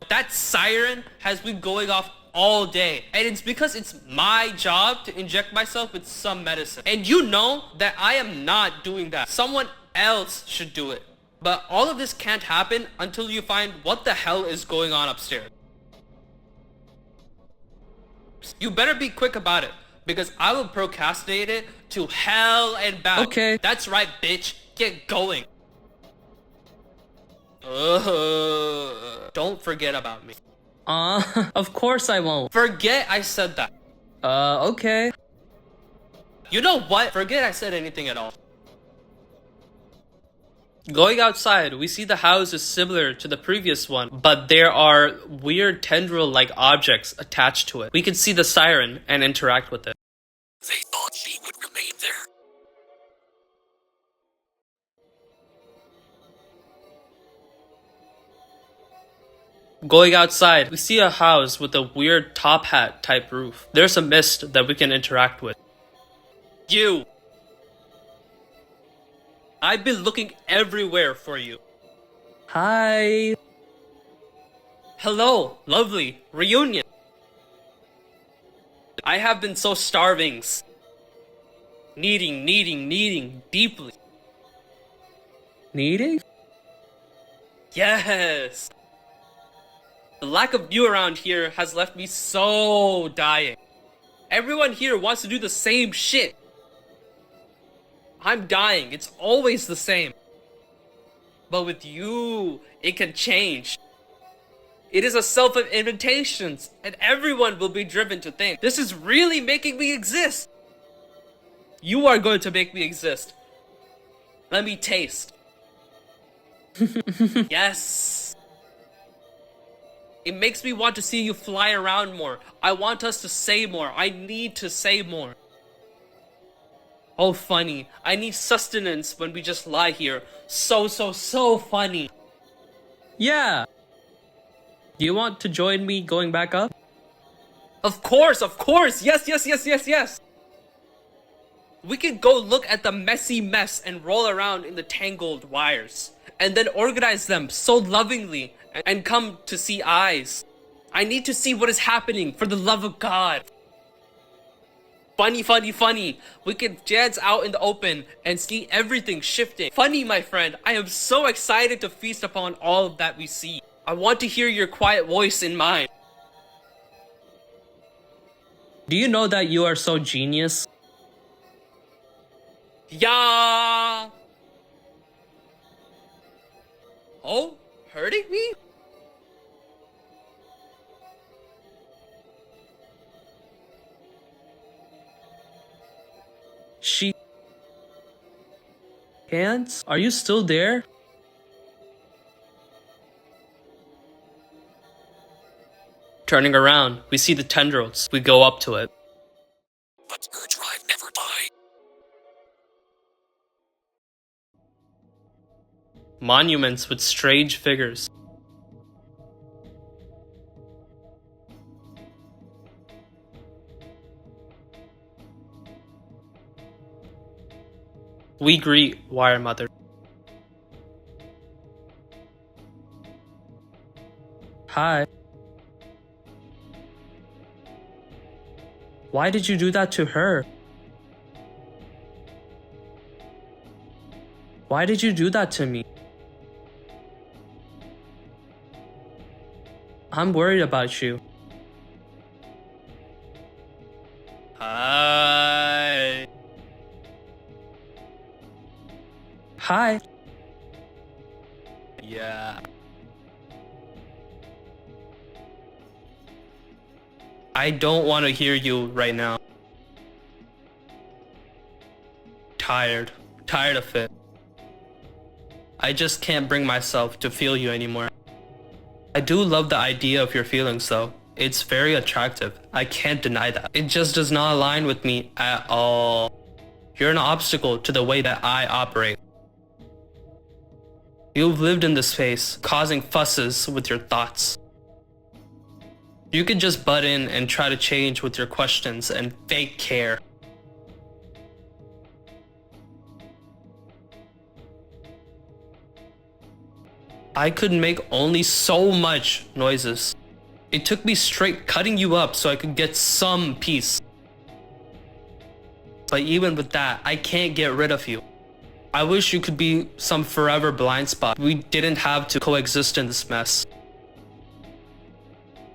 That siren has been going off all day. And it's because it's my job to inject myself with some medicine. And you know that I am not doing that. Someone else should do it. But all of this can't happen until you find what the hell is going on upstairs. You better be quick about it, because I will procrastinate it to hell and back. Okay. That's right, bitch. Get going. Don't forget about me. Of course I won't. Forget I said that. Okay. You know what? Forget I said anything at all. Going outside, we see the house is similar to the previous one, but there are weird tendril-like objects attached to it. We can see the siren and interact with it. They thought she would remain there. Going outside, we see a house with a weird top hat type roof. There's a mist that we can interact with. You. I've been looking everywhere for you. Hi. Hello, lovely. Reunion. I have been so starving. Needing deeply. Needing? Yes. The lack of you around here has left me so dying. Everyone here wants to do the same shit. I'm dying. It's always the same. But with you, it can change. It is a self of invitations, and everyone will be driven to think, this is really making me exist. You are going to make me exist. Let me taste. Yes. It makes me want to see you fly around more. I want us to say more. I need to say more. Oh, funny. I need sustenance when we just lie here. So funny. Yeah. Do you want to join me going back up? Of course. Yes. We can go look at the messy mess and roll around in the tangled wires. And then organize them so lovingly and come to see eyes. I need to see what is happening for the love of God. Funny, funny, funny. We can dance out in the open and see everything shifting. Funny, my friend. I am so excited to feast upon all that we see. I want to hear your quiet voice in mine. Do you know that you are so genius? Yeah. Oh, hurting me? She... Hands? Are you still there? Turning around, we see the tendrils. We go up to it. But your drive never die. Monuments with strange figures. We greet Wire Mother. Hi. Why did you do that to her? Why did you do that to me? I'm worried about you. Hi. Hi. Yeah. I don't want to hear you right now. Tired of it. I just can't bring myself to feel you anymore. I do love the idea of your feelings though. It's very attractive. I can't deny that. It just does not align with me at all. You're an obstacle to the way that I operate. You've lived in this space, causing fusses with your thoughts. You could just butt in and try to change with your questions and fake care. I could make only so much noises. It took me straight cutting you up so I could get some peace. But even with that, I can't get rid of you. I wish you could be some forever blind spot. We didn't have to coexist in this mess.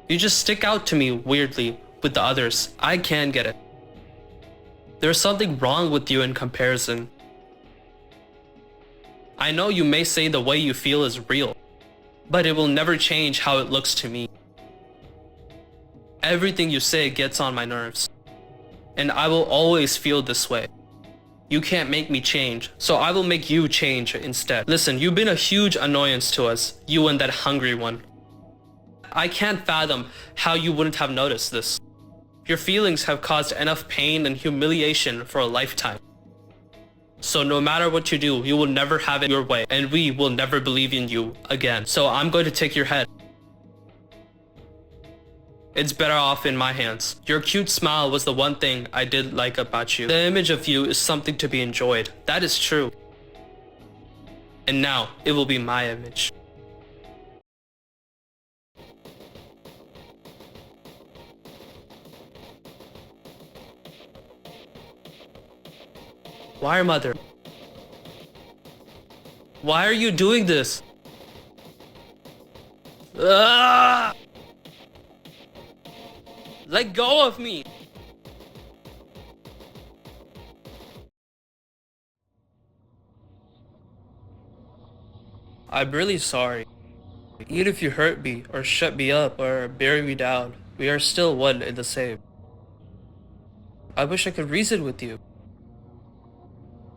You just stick out to me weirdly with the others. I can get it. There's something wrong with you in comparison. I know you may say the way you feel is real, but it will never change how it looks to me. Everything you say gets on my nerves, and I will always feel this way. You can't make me change, so I will make you change instead. Listen, you've been a huge annoyance to us, you and that hungry one. I can't fathom how you wouldn't have noticed this. Your feelings have caused enough pain and humiliation for a lifetime. So no matter what you do, you will never have it your way, and we will never believe in you again. So I'm going to take your head. It's better off in my hands. Your cute smile was the one thing I did like about you. The image of you is something to be enjoyed. That is true. And now, it will be my image. Wire Mother. Why are you doing this? Ah! Let go of me! I'm really sorry. Even if you hurt me, or shut me up, or bury me down, we are still one and the same. I wish I could reason with you.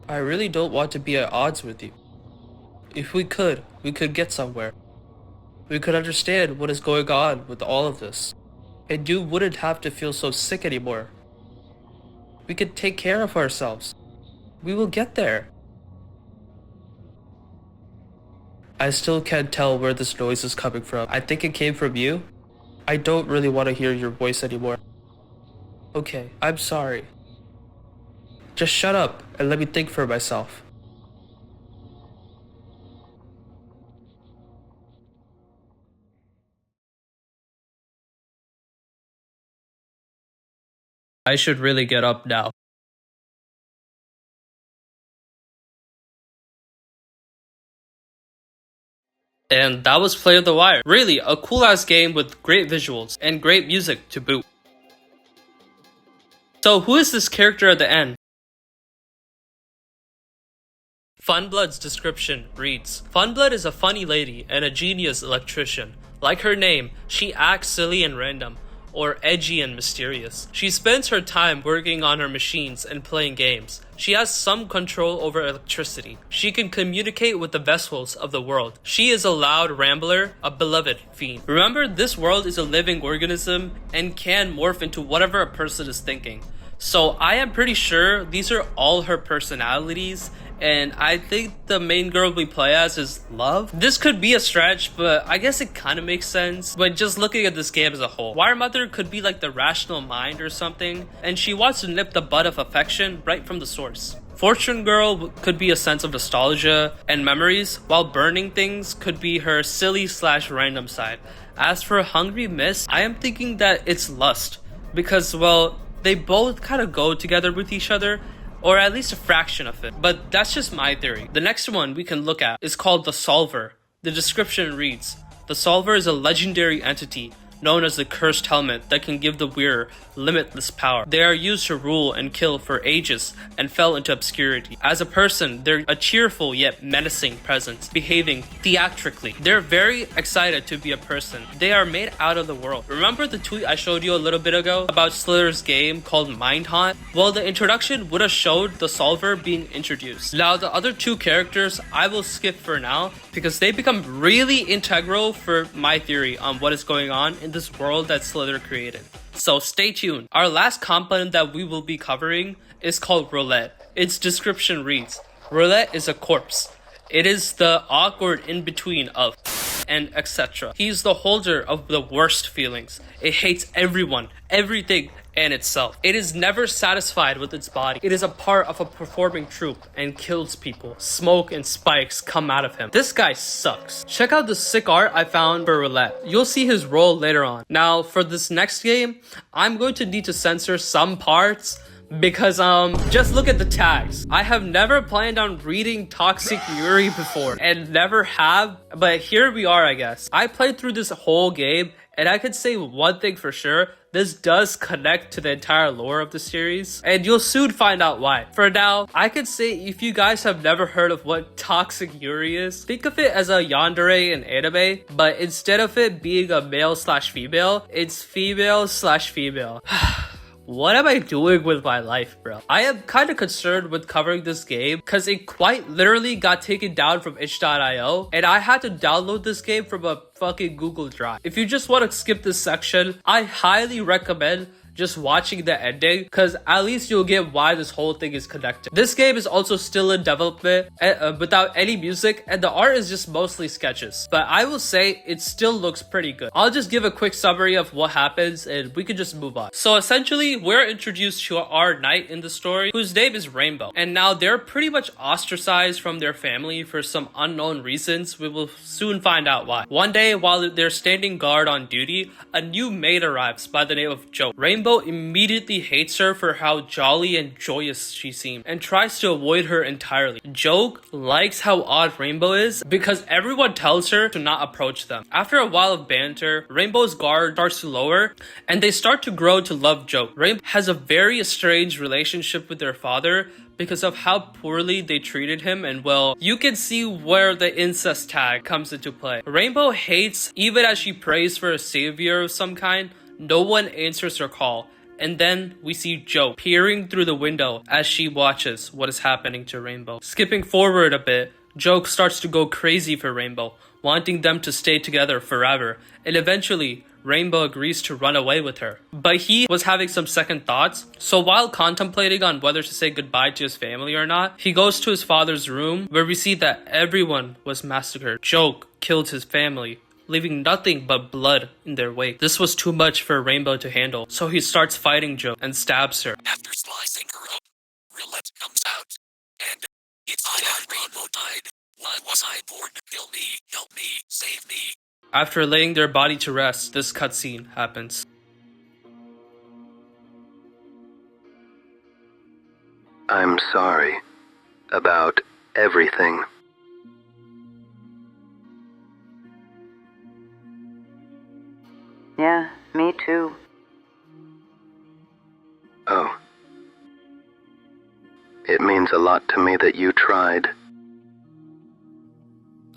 I really don't want to be at odds with you. If we could get somewhere. We could understand what is going on with all of this. And you wouldn't have to feel so sick anymore. We could take care of ourselves. We will get there. I still can't tell where this noise is coming from. I think it came from you. I don't really want to hear your voice anymore. Okay, I'm sorry. Just shut up and let me think for myself. I should really get up now. And that was Play of the Wire. Really, a cool ass game with great visuals and great music to boot. So who is this character at the end? Funblood's description reads, Funblood is a funny lady and a genius electrician. Like her name, she acts silly and random, or edgy and mysterious. She spends her time working on her machines and playing games. She has some control over electricity. She can communicate with the vessels of the world. She is a loud rambler, a beloved fiend. Remember, this world is a living organism and can morph into whatever a person is thinking. So I am pretty sure these are all her personalities, and I think the main girl we play as is Love. This could be a stretch, but I guess it kind of makes sense. But just looking at this game as a whole, Wire Mother could be like the rational mind or something, and she wants to nip the bud of affection right from the source. Fortune Girl could be a sense of nostalgia and memories, while Burning Things could be her silly/random side. As for Hungry Miss, I am thinking that it's lust, because, well, they both kind of go together with each other, or at least a fraction of it. But that's just my theory. The next one we can look at is called the Solver. The description reads, the Solver is a legendary entity known as the cursed helmet that can give the wearer limitless power. They are used to rule and kill for ages and fell into obscurity. As a person, they're a cheerful yet menacing presence, behaving theatrically. They're very excited to be a person. They are made out of the world. Remember the tweet I showed you a little bit ago about Slither's game called Mindhaunt? Well, the introduction would have showed the Solver being introduced. Now, the other two characters I will skip for now because they become really integral for my theory on what is going on in this world that Slither created. So stay tuned. Our last component that we will be covering is called Roulette. Its description reads, Roulette is a corpse. It is the awkward in-between of and etc. He's the holder of the worst feelings. It hates everyone, everything, and itself. It is never satisfied with its body. It is a part of a performing troupe and kills people. Smoke and spikes come out of him. This guy sucks. Check out the sick art I found for Roulette. You'll see his role later on. Now, for this next game, I'm going to need to censor some parts because just look at the tags. I have never planned on reading Toxic Yuri before and never have, but here we are, I guess. I played through this whole game and I could say one thing for sure. This does connect to the entire lore of the series, and you'll soon find out why. For now, I could say if you guys have never heard of what Toxic Yuri is, think of it as a yandere in anime, but instead of it being a male/female, it's female/female. What am I doing with my life, bro? I am kind of concerned with covering this game because it quite literally got taken down from itch.io and I had to download this game from a fucking Google Drive. If you just want to skip this section, I highly recommend just watching the ending because at least you'll get why this whole thing is connected. This game is also still in development without any music, and the art is just mostly sketches, but I will say it still looks pretty good. I'll just give a quick summary of what happens and we can just move on. So essentially, we're introduced to our knight in the story whose name is Rainbow, and now they're pretty much ostracized from their family for some unknown reasons. We will soon find out why. One day, while they're standing guard on duty, a new maid arrives by the name of Joke. Rainbow immediately hates her for how jolly and joyous she seems and tries to avoid her entirely. Joke likes how odd Rainbow is because everyone tells her to not approach them. After a while of banter, Rainbow's guard starts to lower and they start to grow to love Joke. Rainbow has a very strange relationship with their father because of how poorly they treated him, and well, you can see where the incest tag comes into play. Rainbow hates, even as she prays for a savior of some kind, no one answers her call, and then we see Joke peering through the window as she watches what is happening to Rainbow. Skipping forward a bit, Joke starts to go crazy for Rainbow, wanting them to stay together forever, and eventually, Rainbow agrees to run away with her. But he was having some second thoughts, so while contemplating on whether to say goodbye to his family or not, he goes to his father's room where we see that everyone was massacred. Joke killed his family, leaving nothing but blood in their wake. This was too much for Rainbow to handle, so he starts fighting Joke and stabs her. After slicing her up, Roulette comes out, and it's I Rainbow died. Why was I born? Kill me, help me, save me. After laying their body to rest, this cutscene happens. I'm sorry about everything. Yeah, me too. Oh. It means a lot to me that you tried.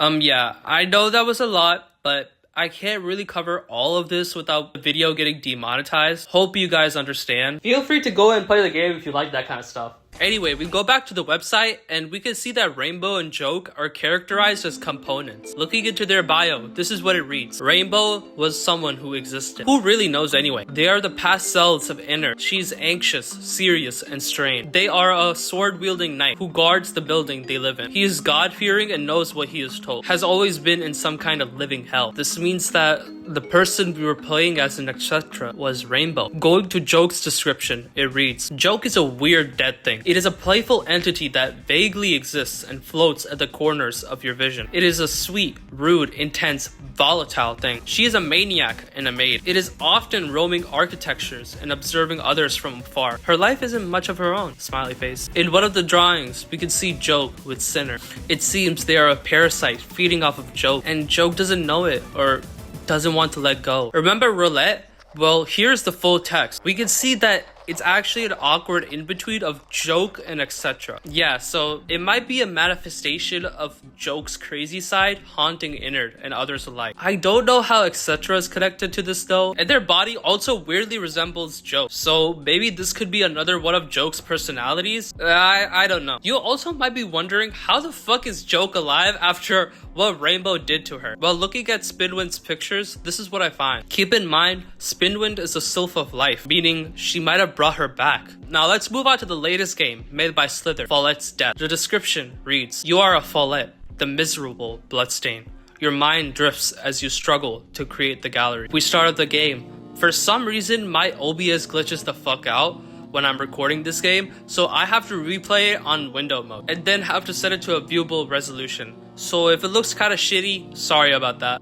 Yeah, I know that was a lot, but I can't really cover all of this without the video getting demonetized. Hope you guys understand. Feel free to go and play the game if you like that kind of stuff. Anyway, we go back to the website and we can see that Rainbow and Joke are characterized as components. Looking into their bio, this is what it reads. Rainbow was someone who existed. Who really knows anyway? They are the past selves of Inner. She's anxious, serious, and strained. They are a sword-wielding knight who guards the building they live in. He is God-fearing and knows what he is told. Has always been in some kind of living hell. This means that the person we were playing as in Etcetera was Rainbow. Going to Joke's description, it reads, Joke is a weird dead thing. It is a playful entity that vaguely exists and floats at the corners of your vision. It is a sweet, rude, intense, volatile thing. She is a maniac and a maid. It is often roaming architectures and observing others from afar. Her life isn't much of her own, smiley face. In one of the drawings, we can see Joke with Sinner. It seems they are a parasite feeding off of Joke, and Joke doesn't know it or doesn't want to let go. Remember Roulette? Well, here's the full text. We can see that it's actually an awkward in-between of Joke and Etcetera. Yeah, so it might be a manifestation of Joke's crazy side haunting Innard and others alike. I don't know how Etcetera is connected to this though, and their body also weirdly resembles Joke. So maybe this could be another one of Joke's personalities? I don't know. You also might be wondering, how the fuck is Joke alive after what Rainbow did to her? Well, looking at Spinwind's pictures, this is what I find. Keep in mind, Spinwind is a sylph of life, meaning she might have brought her back. Now let's move on to the latest game made by Slither, Fallette's Death. The description reads, You are a Fallette, the miserable bloodstain. Your mind drifts as you struggle to create the gallery. We started the game. For some reason, my OBS glitches the fuck out when I'm recording this game, so I have to replay it on window mode and then have to set it to a viewable resolution. So if it looks kind of shitty, sorry about that.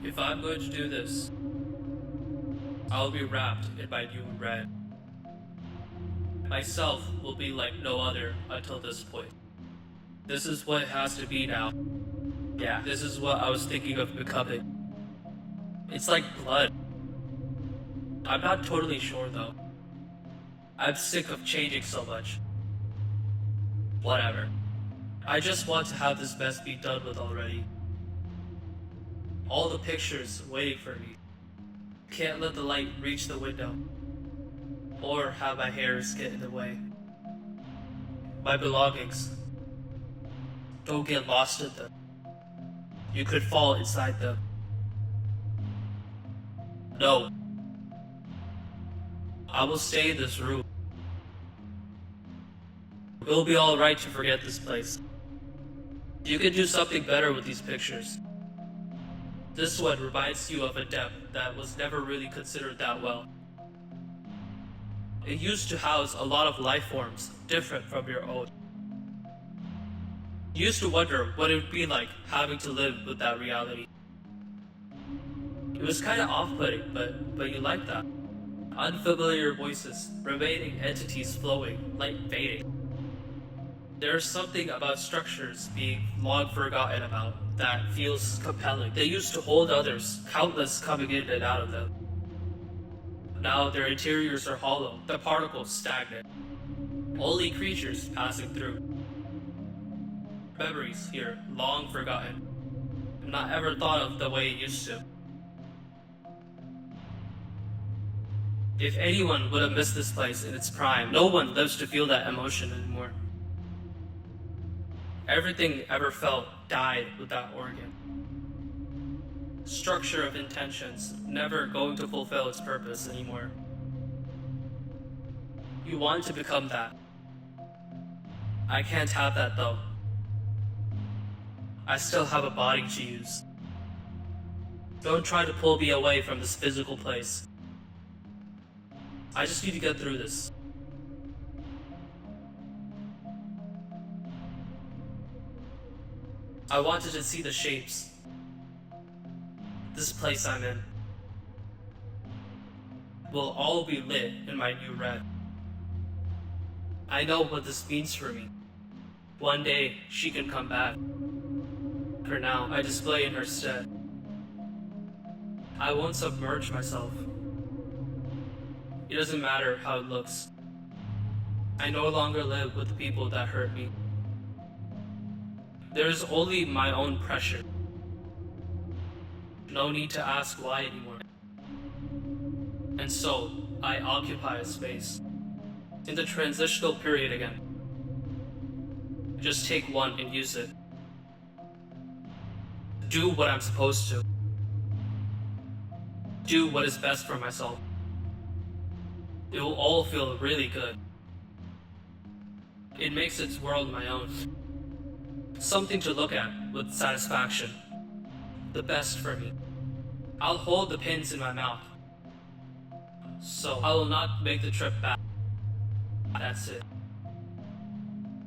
If I'm going to do this, I'll be wrapped in my new red. Myself will be like no other until this point. This is what it has to be now. Yeah, this is what I was thinking of becoming. It's like blood. I'm not totally sure though. I'm sick of changing so much. Whatever. I just want to have this mess be done with already. All the pictures waiting for me. Can't let the light reach the window, or have my hairs get in the way. My belongings. Don't get lost in them. You could fall inside them. No. I will stay in this room. It'll be alright to forget this place. You can do something better with these pictures. This one reminds you of a depth that was never really considered that well. It used to house a lot of life forms different from your own. You used to wonder what it would be like having to live with that reality. It was kinda off-putting, but you liked that. Unfamiliar voices, remaining entities flowing, light fading. There's something about structures being long forgotten about that feels compelling. They used to hold others, countless coming in and out of them. Now their interiors are hollow, the particles stagnant. Only creatures passing through. Memories here, long forgotten. Not ever thought of the way it used to. If anyone would have missed this place in its prime, no one lives to feel that emotion anymore. Everything ever felt died with that organ. Structure of intentions, never going to fulfill its purpose anymore. You want to become that. I can't have that though. I still have a body to use. Don't try to pull me away from this physical place. I just need to get through this. I wanted to see the shapes. This place I'm in will all be lit in my new red. I know what this means for me. One day, she can come back. For now, I display in her stead. I won't submerge myself. It doesn't matter how it looks. I no longer live with the people that hurt me. There is only my own pressure. No need to ask why anymore. And so, I occupy a space. In the transitional period again. Just take one and use it. Do what I'm supposed to. Do what is best for myself. It will all feel really good. It makes its world my own. Something to look at with satisfaction. The best for me. I'll hold the pins in my mouth. So I will not make the trip back. That's it.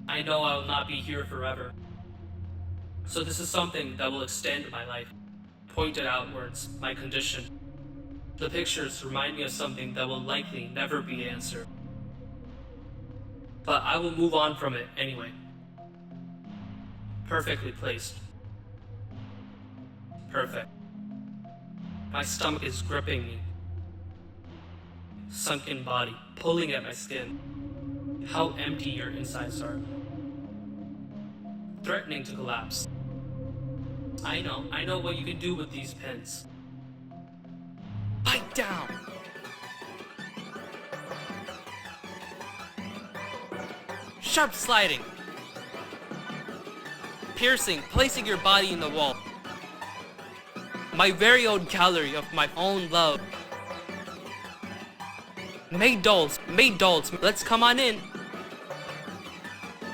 I know I will not be here forever. So this is something that will extend my life. Pointed outwards, my condition. The pictures remind me of something that will likely never be answered. But I will move on from it anyway. Perfectly placed. Perfect. My stomach is gripping me. Sunken body, pulling at my skin. How empty your insides are. Threatening to collapse. I know what you can do with these pins. Bite down! Sharp sliding. Piercing, placing your body in the wall. My very own gallery of my own love. Maid dolls, let's come on in.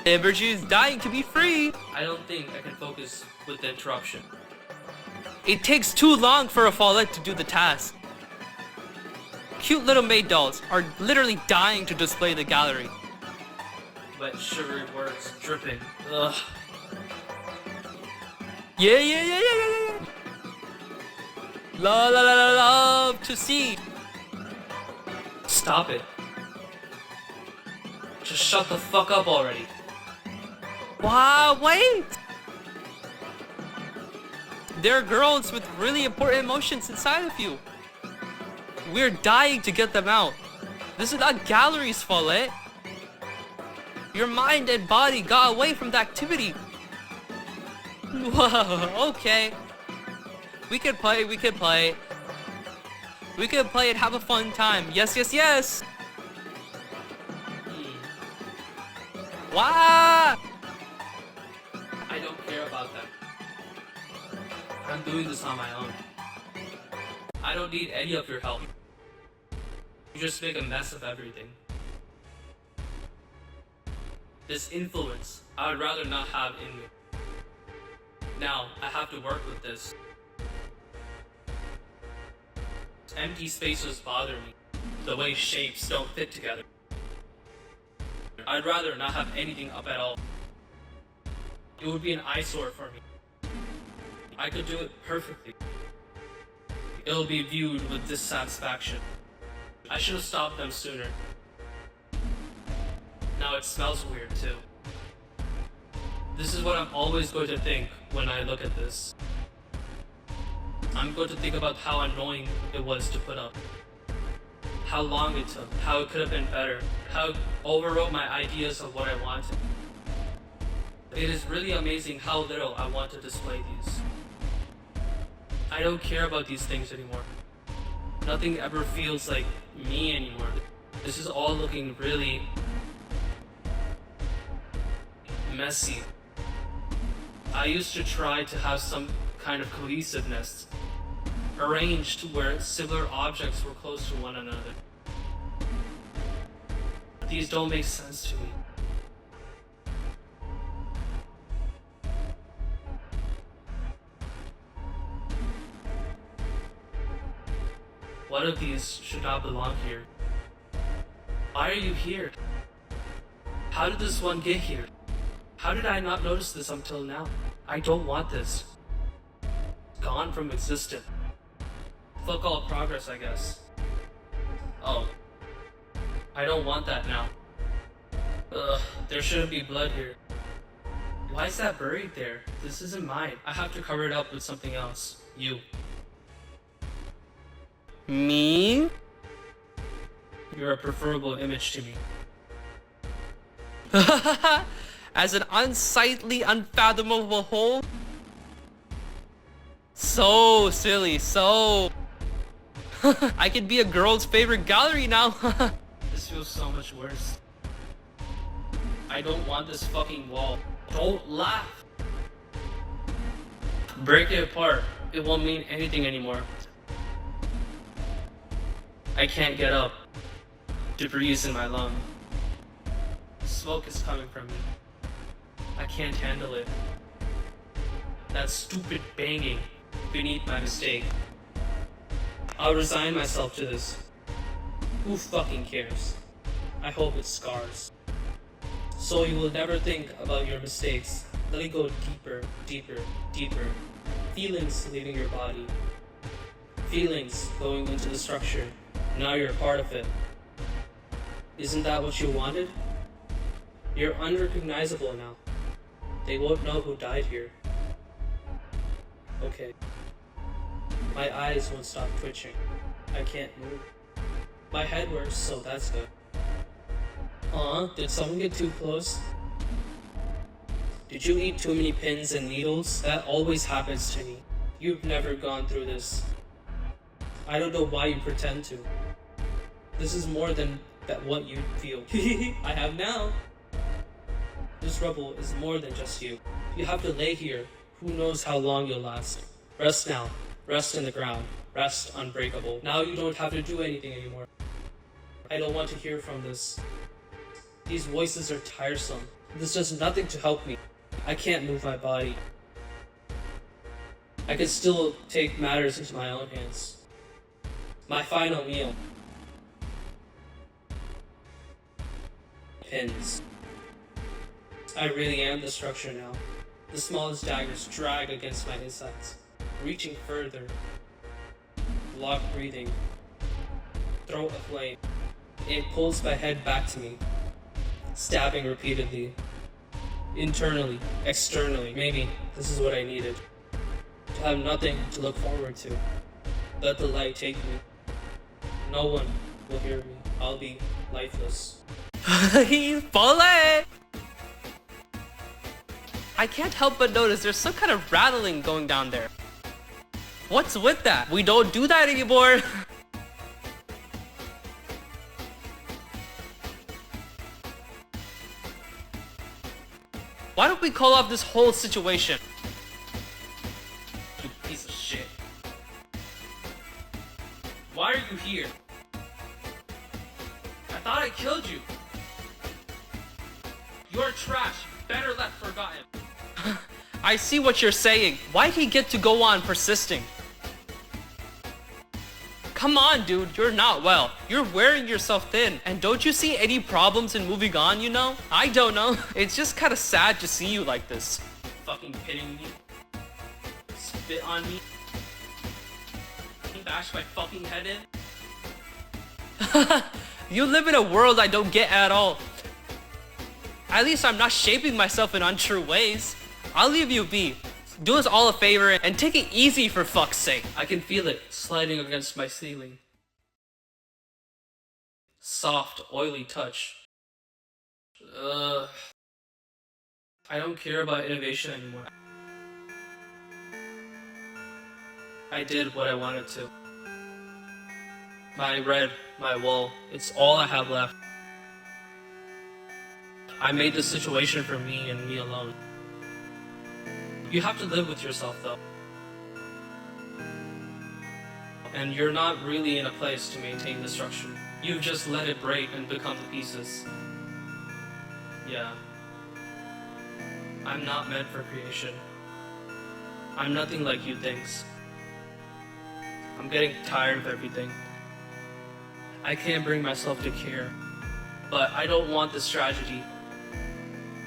Ambergy is dying to be free. I don't think I can focus with the interruption. It takes too long for a Fallette to do the task. Cute little maid dolls are literally dying to display the gallery. Wet sugary words dripping. Ugh. Yeah. Love to see. Stop it. Just shut the fuck up already. Wow, wait! There are girls with really important emotions inside of you. We're dying to get them out. This is not gallery's Fallette. Your mind and body got away from the activity. Whoa, okay. We can play. We can play and have a fun time. Yes. Wow! I don't care about that. I'm doing this on my own. I don't need any of your help. You just make a mess of everything. This influence, I would rather not have in me. Now, I have to work with this. Empty spaces bother me. The way shapes don't fit together. I'd rather not have anything up at all. It would be an eyesore for me. I could do it perfectly. It'll be viewed with dissatisfaction. I should have stopped them sooner. Now it smells weird too. This is what I'm always going to think when I look at this. I'm going to think about how annoying it was to put up. How long it took, how it could have been better, how it overrode my ideas of what I wanted. It is really amazing how little I want to display these. I don't care about these things anymore. Nothing ever feels like me anymore. This is all looking really messy. I used to try to have some kind of cohesiveness, arranged where similar objects were close to one another. These don't make sense to me. One of these should not belong here. Why are you here? How did this one get here? How did I not notice this until now? I don't want this. Gone from existence. Fuck all progress, I guess. Oh. I don't want that now. Ugh, there shouldn't be blood here. Why is that buried there? This isn't mine. I have to cover it up with something else. You. Me? You're a preferable image to me. As an unsightly, unfathomable whole? So silly, so... I could be a girl's favorite gallery now. This feels so much worse. I don't want this fucking wall. Don't laugh. Break it apart. It won't mean anything anymore. I can't get up. Debris is in my lung. Smoke is coming from me. I can't handle it. That stupid banging beneath my mistake. I'll resign myself to this. Who fucking cares? I hope it scars. So you will never think about your mistakes. Let it go deeper, deeper, deeper. Feelings leaving your body. Feelings going into the structure. Now you're a part of it. Isn't that what you wanted? You're unrecognizable now. They won't know who died here. Okay. My eyes won't stop twitching. I can't move. My head works, so that's good. Did someone get too close? Did you eat too many pins and needles? That always happens to me. You've never gone through this. I don't know why you pretend to. This is more than what you feel. I have now. This rubble is more than just you. You have to lay here. Who knows how long you'll last. Rest now. Rest in the ground. Rest unbreakable. Now you don't have to do anything anymore. I don't want to hear from this. These voices are tiresome. This does nothing to help me. I can't move my body. I can still take matters into my own hands. My final meal. Pins. I really am the structure now. The smallest daggers drag against my insides, reaching further. Lock breathing. Throat aflame. It pulls my head back to me, stabbing repeatedly. Internally, externally. Maybe this is what I needed. To have nothing to look forward to. Let the light take me. No one will hear me. I'll be lifeless. Fallette! I can't help but notice there's some kind of rattling going down there. What's with that? We don't do that anymore. Why don't we call off this whole situation? You piece of shit. Why are you here? I thought I killed you. You're trash. Better left forgotten. I see what you're saying. Why'd he get to go on persisting? Come on, dude, you're not well. You're wearing yourself thin. And don't you see any problems in moving on, you know? I don't know. It's just kind of sad to see you like this. Fucking kidding me? Spit on me? Bash my fucking head in? You live in a world I don't get at all. At least I'm not shaping myself in untrue ways. I'll leave you be. Do us all a favor and take it easy for fuck's sake. I can feel it sliding against my ceiling. Soft, oily touch. I don't care about innovation anymore. I did what I wanted to. I read my wall. It's all I have left. I made this situation for me and me alone. You have to live with yourself though. And you're not really in a place to maintain the structure. You've just let it break and become the pieces. Yeah. I'm not meant for creation. I'm nothing like you thinks. I'm getting tired of everything. I can't bring myself to care. But I don't want this tragedy.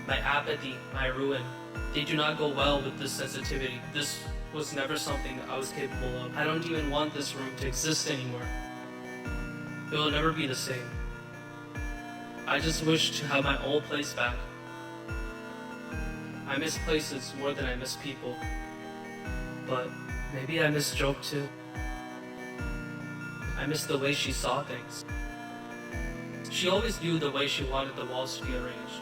My apathy, my ruin, they do not go well with this sensitivity. This was never something I was capable of. I don't even want this room to exist anymore. It will never be the same. I just wish to have my old place back. I miss places more than I miss people. But maybe I miss Joke too. I miss the way she saw things. She always knew the way she wanted the walls to be arranged.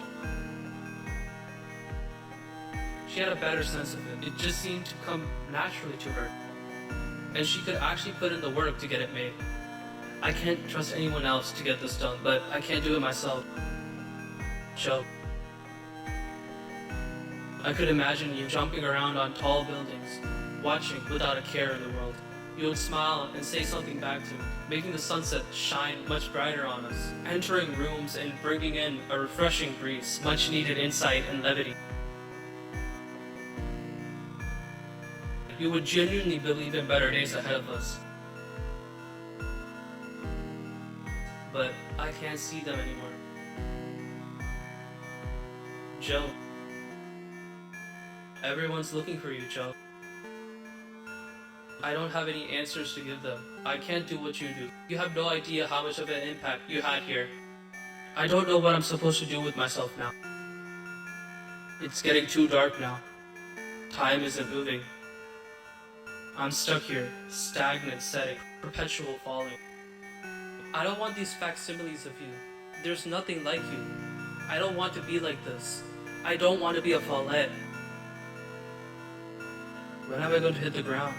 She had a better sense of it. It just seemed to come naturally to her. And she could actually put in the work to get it made. I can't trust anyone else to get this done, but I can't do it myself. Joke. I could imagine you jumping around on tall buildings, watching without a care in the world. You would smile and say something back to me, making the sunset shine much brighter on us, entering rooms and bringing in a refreshing breeze, much needed insight and levity. You would genuinely believe in better days ahead of us. But I can't see them anymore. Joe. Everyone's looking for you, Joe. I don't have any answers to give them. I can't do what you do. You have no idea how much of an impact you had here. I don't know what I'm supposed to do with myself now. It's getting too dark now. Time isn't moving. I'm stuck here, stagnant setting, perpetual falling. I don't want these facsimiles of you. There's nothing like you. I don't want to be like this. I don't want to be a Fallette. When am I going to hit the ground?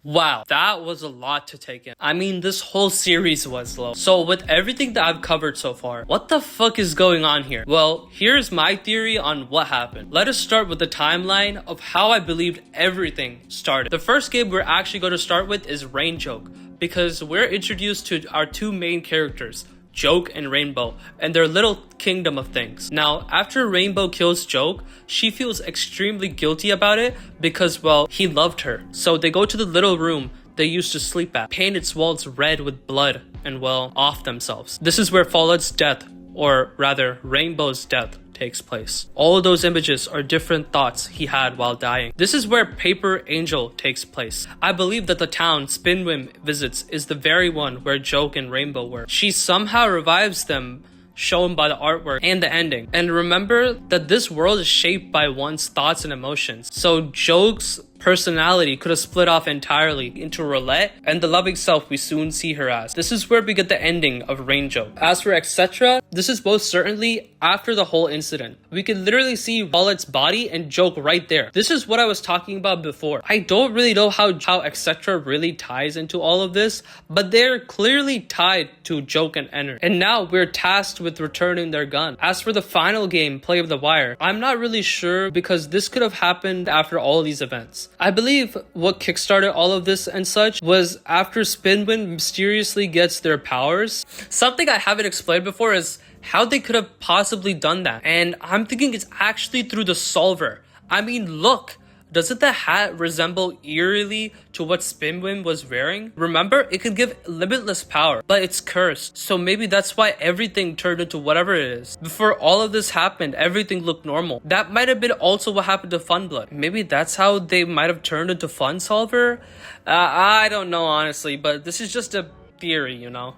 Wow, that was a lot to take in. I mean, this whole series was low. So with everything that I've covered so far, what the fuck is going on here? Well, here's my theory on what happened. Let us start with the timeline of how I believed everything started. The first game we're actually going to start with is Rainjoke, because we're introduced to our two main characters, Joke and Rainbow, and their little kingdom of things. Now, after Rainbow kills Joke, she feels extremely guilty about it because, well, he loved her. So they go to the little room they used to sleep at, paint its walls red with blood, and, well, off themselves. This is where Fallette's death, or rather, Rainbow's death, takes place. All of those images are different thoughts he had while dying. This is where Paper Angel takes place. I believe that the town Spinwim visits is the very one where Joke and Rainbow were. She somehow revives them, shown by the artwork and the ending. And remember that this world is shaped by one's thoughts and emotions. So Joke's personality could have split off entirely into Fallette and the loving self we soon see her as. This is where we get the ending of Rainjoke. As for Etcetera, this is most certainly after the whole incident. We can literally see Fallette's body and Joke right there. This is what I was talking about before. I don't really know how Etcetera really ties into all of this, but they're clearly tied to Joke and 𝘞𝘪. And now we're tasked with returning their gun. As for the final game, Play of the Wire, I'm not really sure because this could have happened after all these events. I believe what kickstarted all of this and such was after Spinwin mysteriously gets their powers. Something I haven't explained before is how they could have possibly done that. And I'm thinking it's actually through the solver. I mean, look. Doesn't the hat resemble eerily to what Spinwin was wearing? Remember, it could give limitless power, but it's cursed. So maybe that's why everything turned into whatever it is. Before all of this happened, everything looked normal. That might have been also what happened to Funblood. Maybe that's how they might have turned into Fun Solver? I don't know, honestly, but this is just a theory, you know?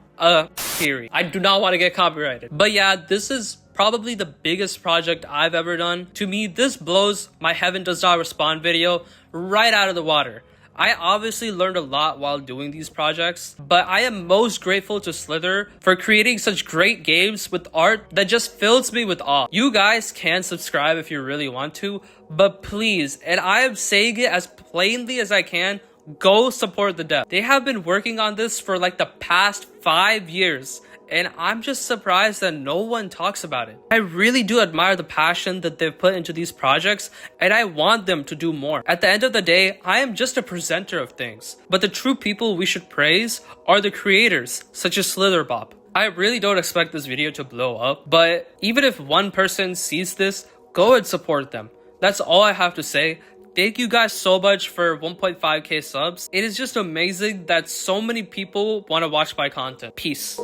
Theory. I do not want to get copyrighted. But yeah, this is probably the biggest project I've ever done. To me, this blows my Heaven Does Not Respond video right out of the water. I obviously learned a lot while doing these projects, but I am most grateful to Slither for creating such great games with art that just fills me with awe. You guys can subscribe if you really want to, but please, and I am saying it as plainly as I can, go support the dev. They have been working on this for like the past 5 years. And I'm just surprised that no one talks about it. I really do admire the passion that they've put into these projects, and I want them to do more. At the end of the day, I am just a presenter of things. But the true people we should praise are the creators, such as Slitherbop. I really don't expect this video to blow up, but even if one person sees this, go and support them. That's all I have to say. Thank you guys so much for 1.5k subs. It is just amazing that so many people want to watch my content. Peace.